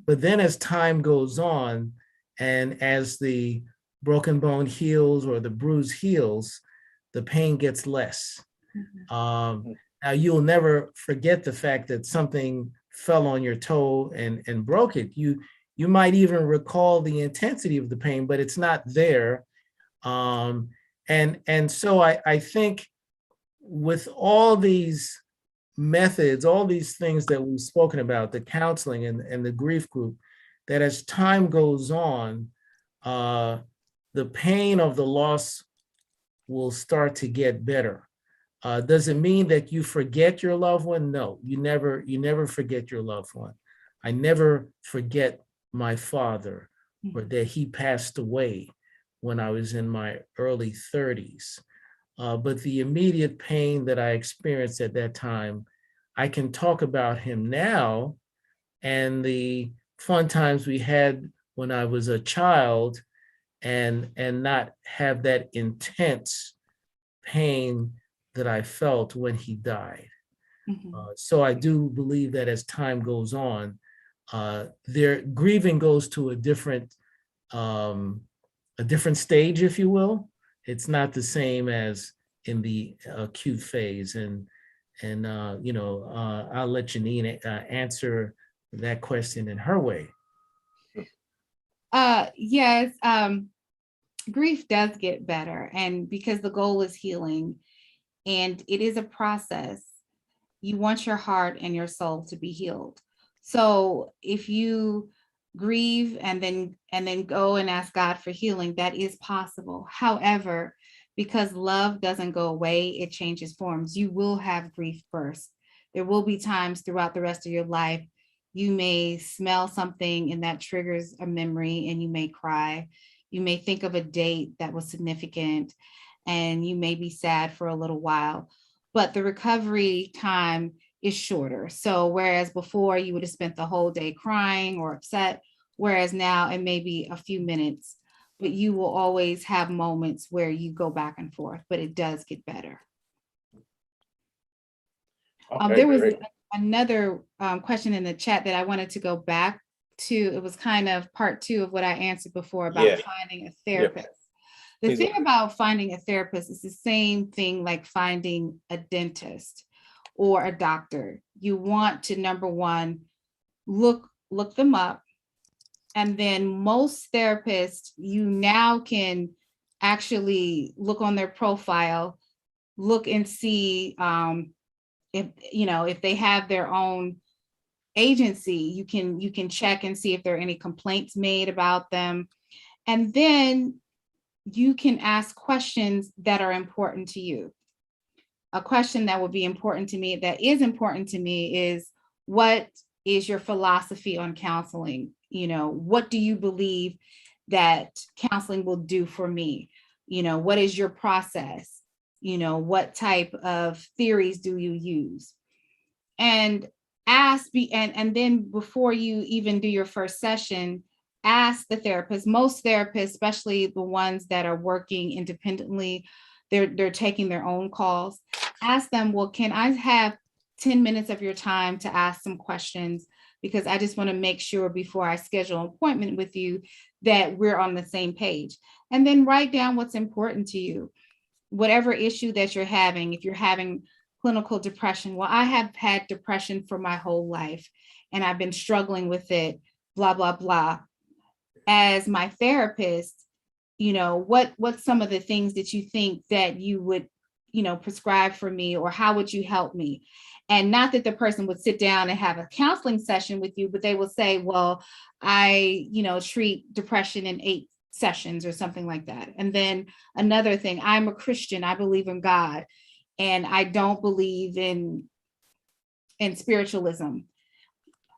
But then as time goes on, and as the broken bone heals or the bruise heals, the pain gets less. Now you'll never forget the fact that something fell on your toe and broke it. You might even recall the intensity of the pain, but it's not there. And so I think with all these methods, all these things that we've spoken about, the counseling and the grief group, that as time goes on, the pain of the loss will start to get better. Does it mean that you forget your loved one? No, you never forget your loved one. I never forget my father, or that he passed away when I was in my early 30s. But the immediate pain that I experienced at that time, I can talk about him now, and the fun times we had when I was a child, and not have that intense pain that I felt when he died. So I do believe that as time goes on, their grieving goes to a different stage, if you will. It's not the same as in the acute phase. And I'll let Janine answer that question in her way. Yes, grief does get better, and because the goal is healing, and it is a process, you want your heart and your soul to be healed. So if you grieve and then go and ask God for healing, that is possible. However, because love doesn't go away, it changes forms. You will have grief bursts. There will be times throughout the rest of your life you may smell something and that triggers a memory and you may cry. You may think of a date that was significant and you may be sad for a little while, but the recovery time is shorter. So whereas before you would have spent the whole day crying or upset, whereas now it may be a few minutes, but you will always have moments where you go back and forth, but it does get better. Okay, there was great. another question in the chat that I wanted to go back to. It was kind of part 2 of what I answered before about finding a therapist. The Please thing go. about finding a therapist is the same thing like finding a dentist or a doctor. You want to, number one, look them up. And then most therapists, you now can actually look on their profile, look and see if they have their own agency. You can check and see if there are any complaints made about them. And then you can ask questions that are important to you. A question that would be important to me, that is important to me, is what is your philosophy on counseling? What do you believe that counseling will do for me? What is your process? What type of theories do you use? And and then before you even do your first session, ask the therapist. Most therapists, especially the ones that are working independently, they're taking their own calls. Ask them, well, can I have 10 minutes of your time to ask some questions? Because I just want to make sure before I schedule an appointment with you that we're on the same page. And then write down what's important to you. Whatever issue that you're having, if you're having clinical depression, well, I have had depression for my whole life and I've been struggling with it, blah, blah, blah. As my therapist, what's some of the things that you think that you would, prescribe for me, or how would you help me? And not that the person would sit down and have a counseling session with you, but they will say, well, I, treat depression in 8 sessions or something like that. And then another thing, I'm a Christian, I believe in God, and I don't believe in spiritualism.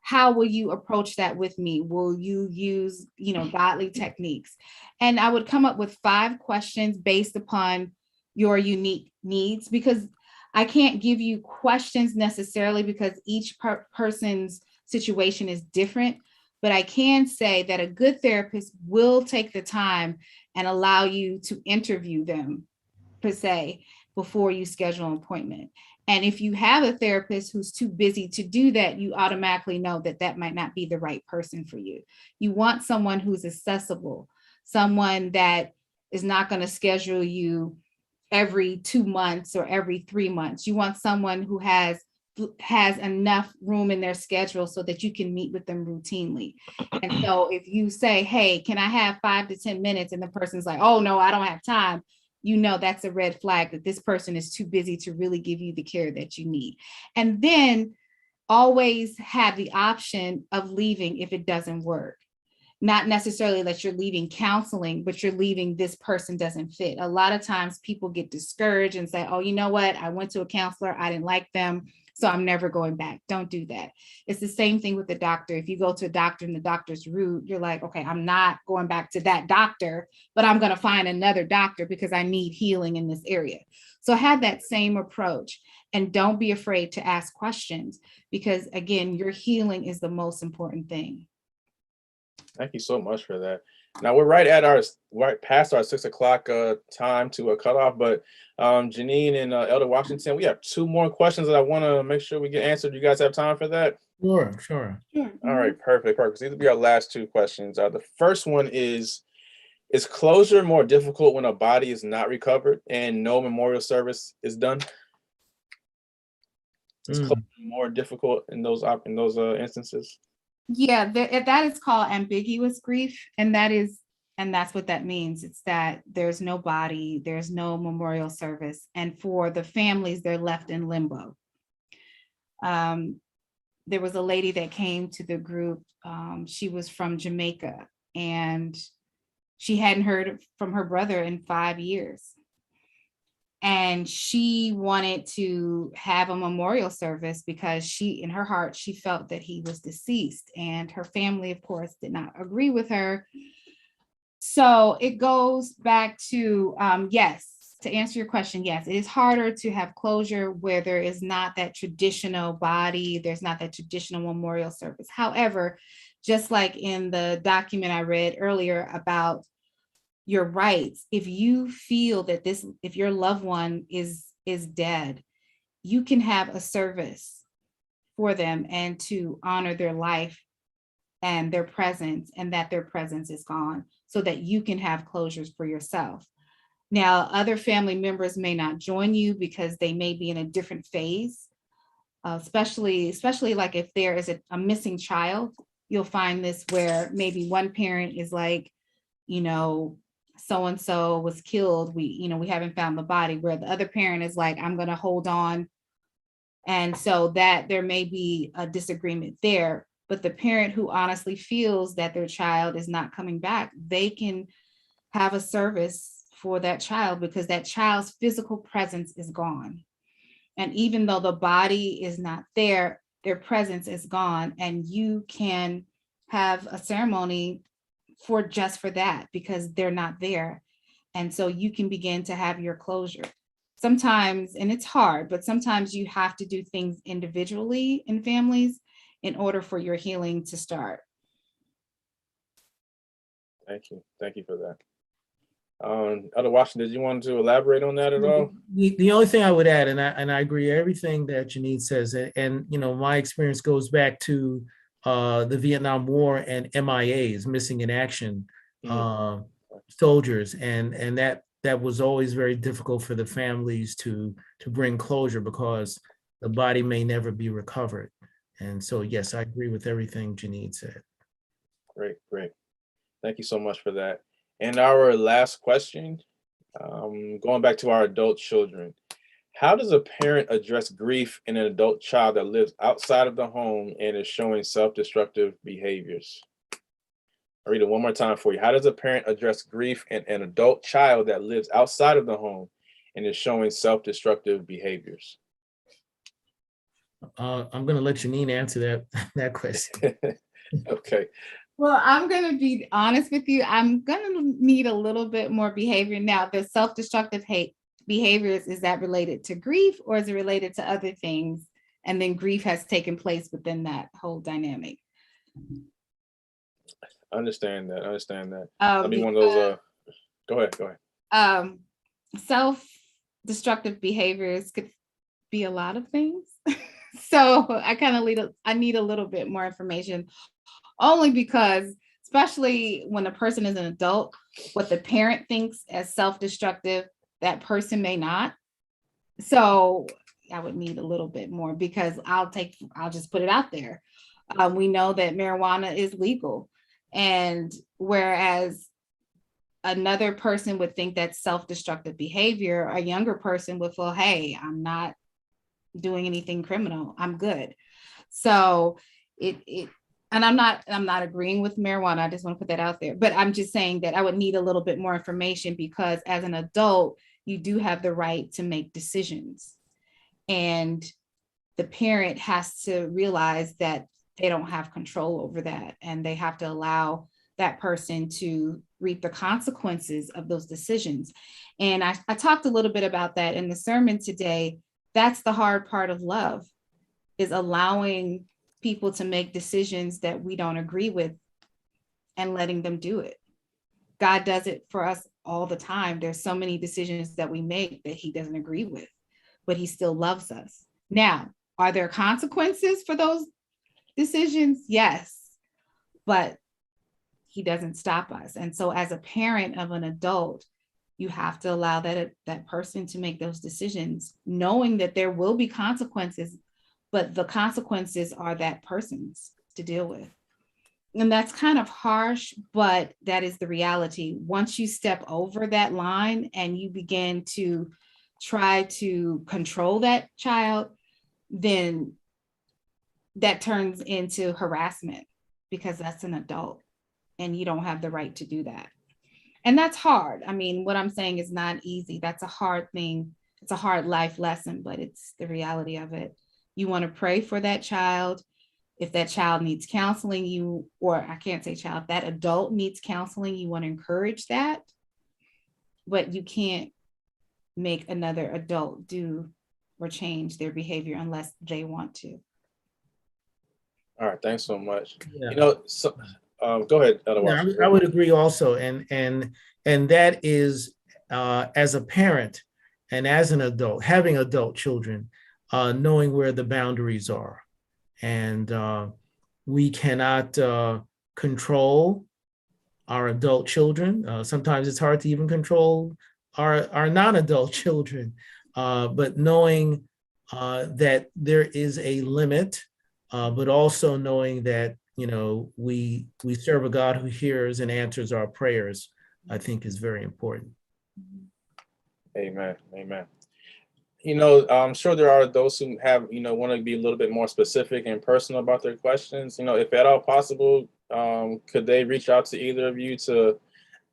How will you approach that with me? Will you use, godly techniques? And I would come up with 5 questions based upon your unique needs, because I can't give you questions necessarily because each person's situation is different. But I can say that a good therapist will take the time and allow you to interview them, per se, before you schedule an appointment. And if you have a therapist who's too busy to do that, you automatically know that that might not be the right person for you. You want someone who's accessible, someone that is not going to schedule you every 2 months or every 3 months. You want someone who has enough room in their schedule so that you can meet with them routinely. And so if you say, hey, can I have 5 to 10 minutes? And the person's like, oh no, I don't have time. You know, that's a red flag that this person is too busy to really give you the care that you need. And then always have the option of leaving if it doesn't work. Not necessarily that you're leaving counseling, but you're leaving this person doesn't fit. A lot of times people get discouraged and say, oh, you know what? I went to a counselor. I didn't like them, so I'm never going back. Don't do that. It's the same thing with the doctor. If you go to a doctor and the doctor's rude, you're like, okay, I'm not going back to that doctor, but I'm going to find another doctor because I need healing in this area. So have that same approach and don't be afraid to ask questions because, again, your healing is the most important thing. Thank you so much for that. Now we're right past our 6 o'clock time to cut off, but Janine and Elder Washington, we have 2 more questions that I want to make sure we get answered. You guys have time for that? Sure. All right, perfect. These will be our last 2 questions. The first one is closure more difficult when a body is not recovered and no memorial service is done? Is closure more difficult in those instances? Yeah, that is called ambiguous grief. And that's what that means. It's that there's no body, there's no memorial service. And for the families, they're left in limbo. There was a lady that came to the group. She was from Jamaica and she hadn't heard from her brother in 5 years. And she wanted to have a memorial service because in her heart, she felt that he was deceased. And her family, of course, did not agree with her. So it goes back to, yes, to answer your question, yes, it is harder to have closure where there is not that traditional body, there's not that traditional memorial service. However, just like in the document I read earlier about your rights, if you feel that if your loved one is dead, you can have a service for them and to honor their life and their presence, and that their presence is gone so that you can have closures for yourself. Now, other family members may not join you because they may be in a different phase, especially like if there is a missing child. You'll find this where maybe one parent is like, so-and-so was killed. We haven't found the body, where the other parent is like, I'm going to hold on. And so that there may be a disagreement there, but the parent who honestly feels that their child is not coming back, they can have a service for that child because that child's physical presence is gone. And even though the body is not there, their presence is gone. And you can have a ceremony for that because they're not there. And so you can begin to have your closure. Sometimes, and it's hard, but sometimes you have to do things individually in families in order for your healing to start. Thank you for that. Elder Washington, did you want to elaborate on that at all? The only thing I would add, and I agree everything that Janine says, and my experience goes back to the Vietnam War and MIAs, missing in action soldiers, and that was always very difficult for the families to bring closure because the body may never be recovered. And so, yes, I agree with everything Janine said. Great. Thank you so much for that. And our last question, going back to our adult children, how does a parent address grief in an adult child that lives outside of the home and is showing self-destructive behaviors? I'll read it one more time for you. How does a parent address grief in an adult child that lives outside of the home and is showing self-destructive behaviors? I'm going to let Janine answer that question. Okay. Well, I'm going to be honest with you. I'm going to need a little bit more behavior. Now, the self-destructive behaviors, is that related to grief or is it related to other things? And then grief has taken place within that whole dynamic. Understand that. I'll be one of those. Go ahead. Self-destructive behaviors could be a lot of things. So I need a little bit more information, only because, especially when a person is an adult, what the parent thinks as self-destructive, that person may not. So I would need a little bit more, because I'll just put it out there. We know that marijuana is legal, and whereas another person would think that's self-destructive behavior, a younger person would feel, hey, I'm not doing anything criminal, I'm good. So and I'm not agreeing with marijuana. I just want to put that out there. But I'm just saying that I would need a little bit more information, because as an adult, you do have the right to make decisions. And the parent has to realize that they don't have control over that. And they have to allow that person to reap the consequences of those decisions. And I talked a little bit about that in the sermon today. That's the hard part of love, is allowing people to make decisions that we don't agree with and letting them do it. God does it for us all the time. There's so many decisions that we make that he doesn't agree with, but he still loves us. Now, are there consequences for those decisions? Yes, but he doesn't stop us. And so as a parent of an adult, you have to allow that person to make those decisions, knowing that there will be consequences, but the consequences are that person's to deal with. And that's kind of harsh, but that is the reality. Once you step over that line and you begin to try to control that child, then that turns into harassment, because that's an adult and you don't have the right to do that. And that's hard. I mean, what I'm saying is not easy. That's a hard thing. It's a hard life lesson, but it's the reality of it. You want to pray for that child. If that child needs counseling, or I can't say child, that adult needs counseling, you want to encourage that, but you can't make another adult do or change their behavior unless they want to. All right, thanks so much. Yeah. Go ahead, Elder Yeah, Washington. I would agree also, and that is as a parent and as an adult, having adult children, knowing where the boundaries are, and we cannot control our adult children. Sometimes it's hard to even control our non-adult children, but knowing that there is a limit, but also knowing that we serve a God who hears and answers our prayers, I think is very important. Amen. Amen. I'm sure there are those who have, want to be a little bit more specific and personal about their questions. If at all possible, could they reach out to either of you to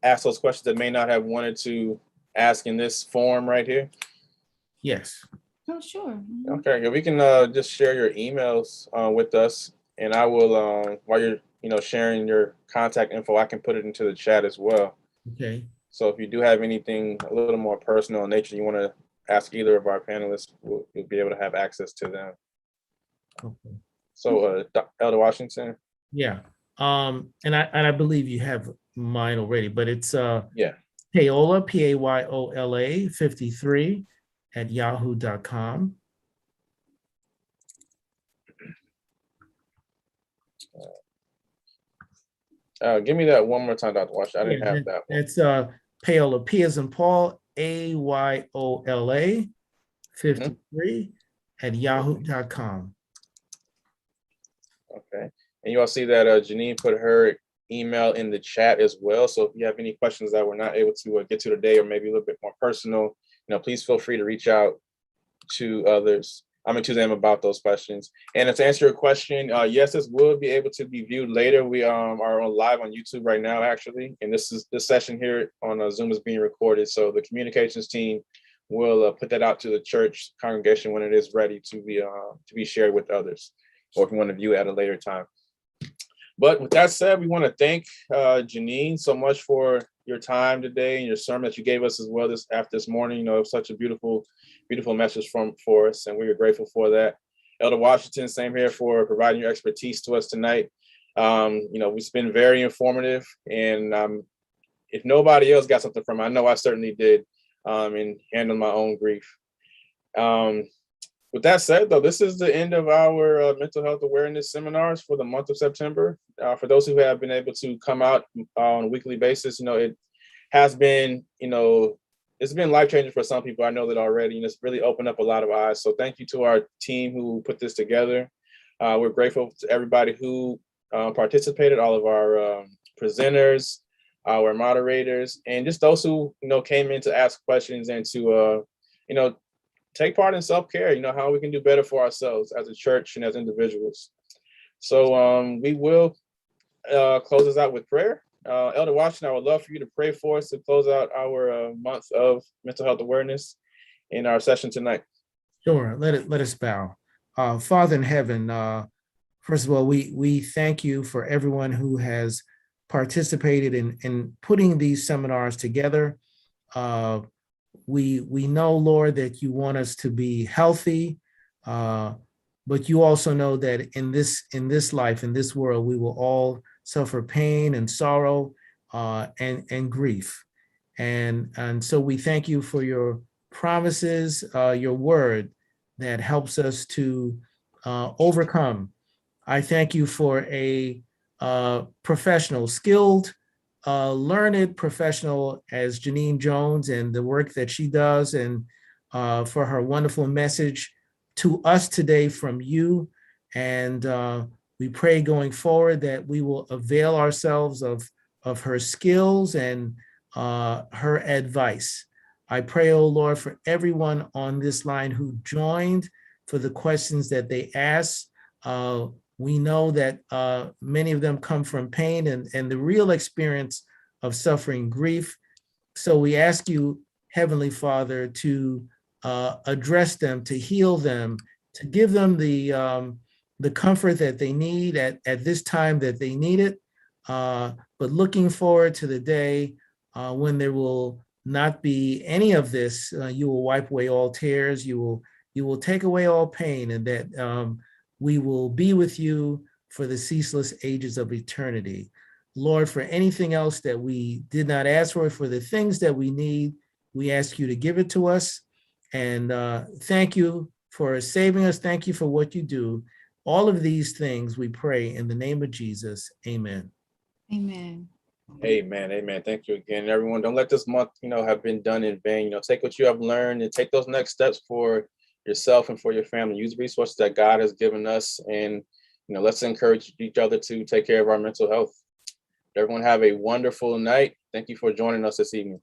ask those questions that may not have wanted to ask in this form right here? Yes. Oh, sure. Okay, we can just share your emails with us, and I will, while you're, sharing your contact info, I can put it into the chat as well. Okay. So if you do have anything a little more personal in nature you want to ask either of our panelists, you'll be able to have access to them. Okay. So, Elder Washington. Yeah. And I believe you have mine already, but it's Yeah. Payola, Payola 53 at yahoo.com. Give me that one more time, Dr. Washington. I didn't have that one. It's Payola, P as in Paul, Ayola 53 at yahoo.com. Okay. And you all see that Janine put her email in the chat as well. So if you have any questions that we're not able to get to today, or maybe a little bit more personal, please feel free to reach out to them about those questions. And to answer your question, yes, this will be able to be viewed later. We are on live on YouTube right now, actually. And this session here on Zoom is being recorded. So the communications team will put that out to the church congregation when it is ready to be shared with others, or if you want to view it at a later time. But with that said, we want to thank Janine so much for your time today and your sermon that you gave us as well this morning. It was such a beautiful message for us, and we are grateful for that. Elder Washington, same here, for providing your expertise to us tonight. It's been very informative, and if nobody else got something from it, I know I certainly did in handling my own grief. With that said, though, this is the end of our mental health awareness seminars for the month of September. For those who have been able to come out on a weekly basis, it has been, it's been life-changing for some people. I know that already, and it's really opened up a lot of eyes. So thank you to our team who put this together. We're grateful to everybody who participated, all of our presenters, our moderators, and just those who, came in to ask questions and to, take part in self-care, how we can do better for ourselves as a church and as individuals. So we will close us out with prayer. Elder Washington, I would love for you to pray for us to close out our month of mental health awareness in our session tonight. Sure. Let us bow. Father in heaven, first of all, we thank you for everyone who has participated in putting these seminars together. We know, Lord, that you want us to be healthy, but you also know that in this life, in this world, we will all suffer pain and sorrow and grief. And so we thank you for your promises, your word that helps us to overcome. I thank you for a professional, skilled, learned professional as Janine Jones and the work that she does, and for her wonderful message to us today from you. And we pray going forward that we will avail ourselves of her skills and her advice. I pray, oh Lord, for everyone on this line who joined, for the questions that they asked. We know that many of them come from pain and the real experience of suffering grief. So we ask you, Heavenly Father, to address them, to heal them, to give them the comfort that they need at this time that they need it. But looking forward to the day when there will not be any of this. You will wipe away all tears. You will take away all pain, and that we will be with you for the ceaseless ages of eternity. Lord, for anything else that we did not ask for the things that we need, we ask you to give it to us. And thank you for saving us. Thank you for what you do. All of these things we pray in the name of Jesus. Amen. Amen. Amen. Amen. Thank you again, everyone. Don't let this month, have been done in vain. Take what you have learned and take those next steps for yourself and for your family. Use resources that God has given us, and let's encourage each other to take care of our mental health. Everyone have a wonderful night. Thank you for joining us this evening.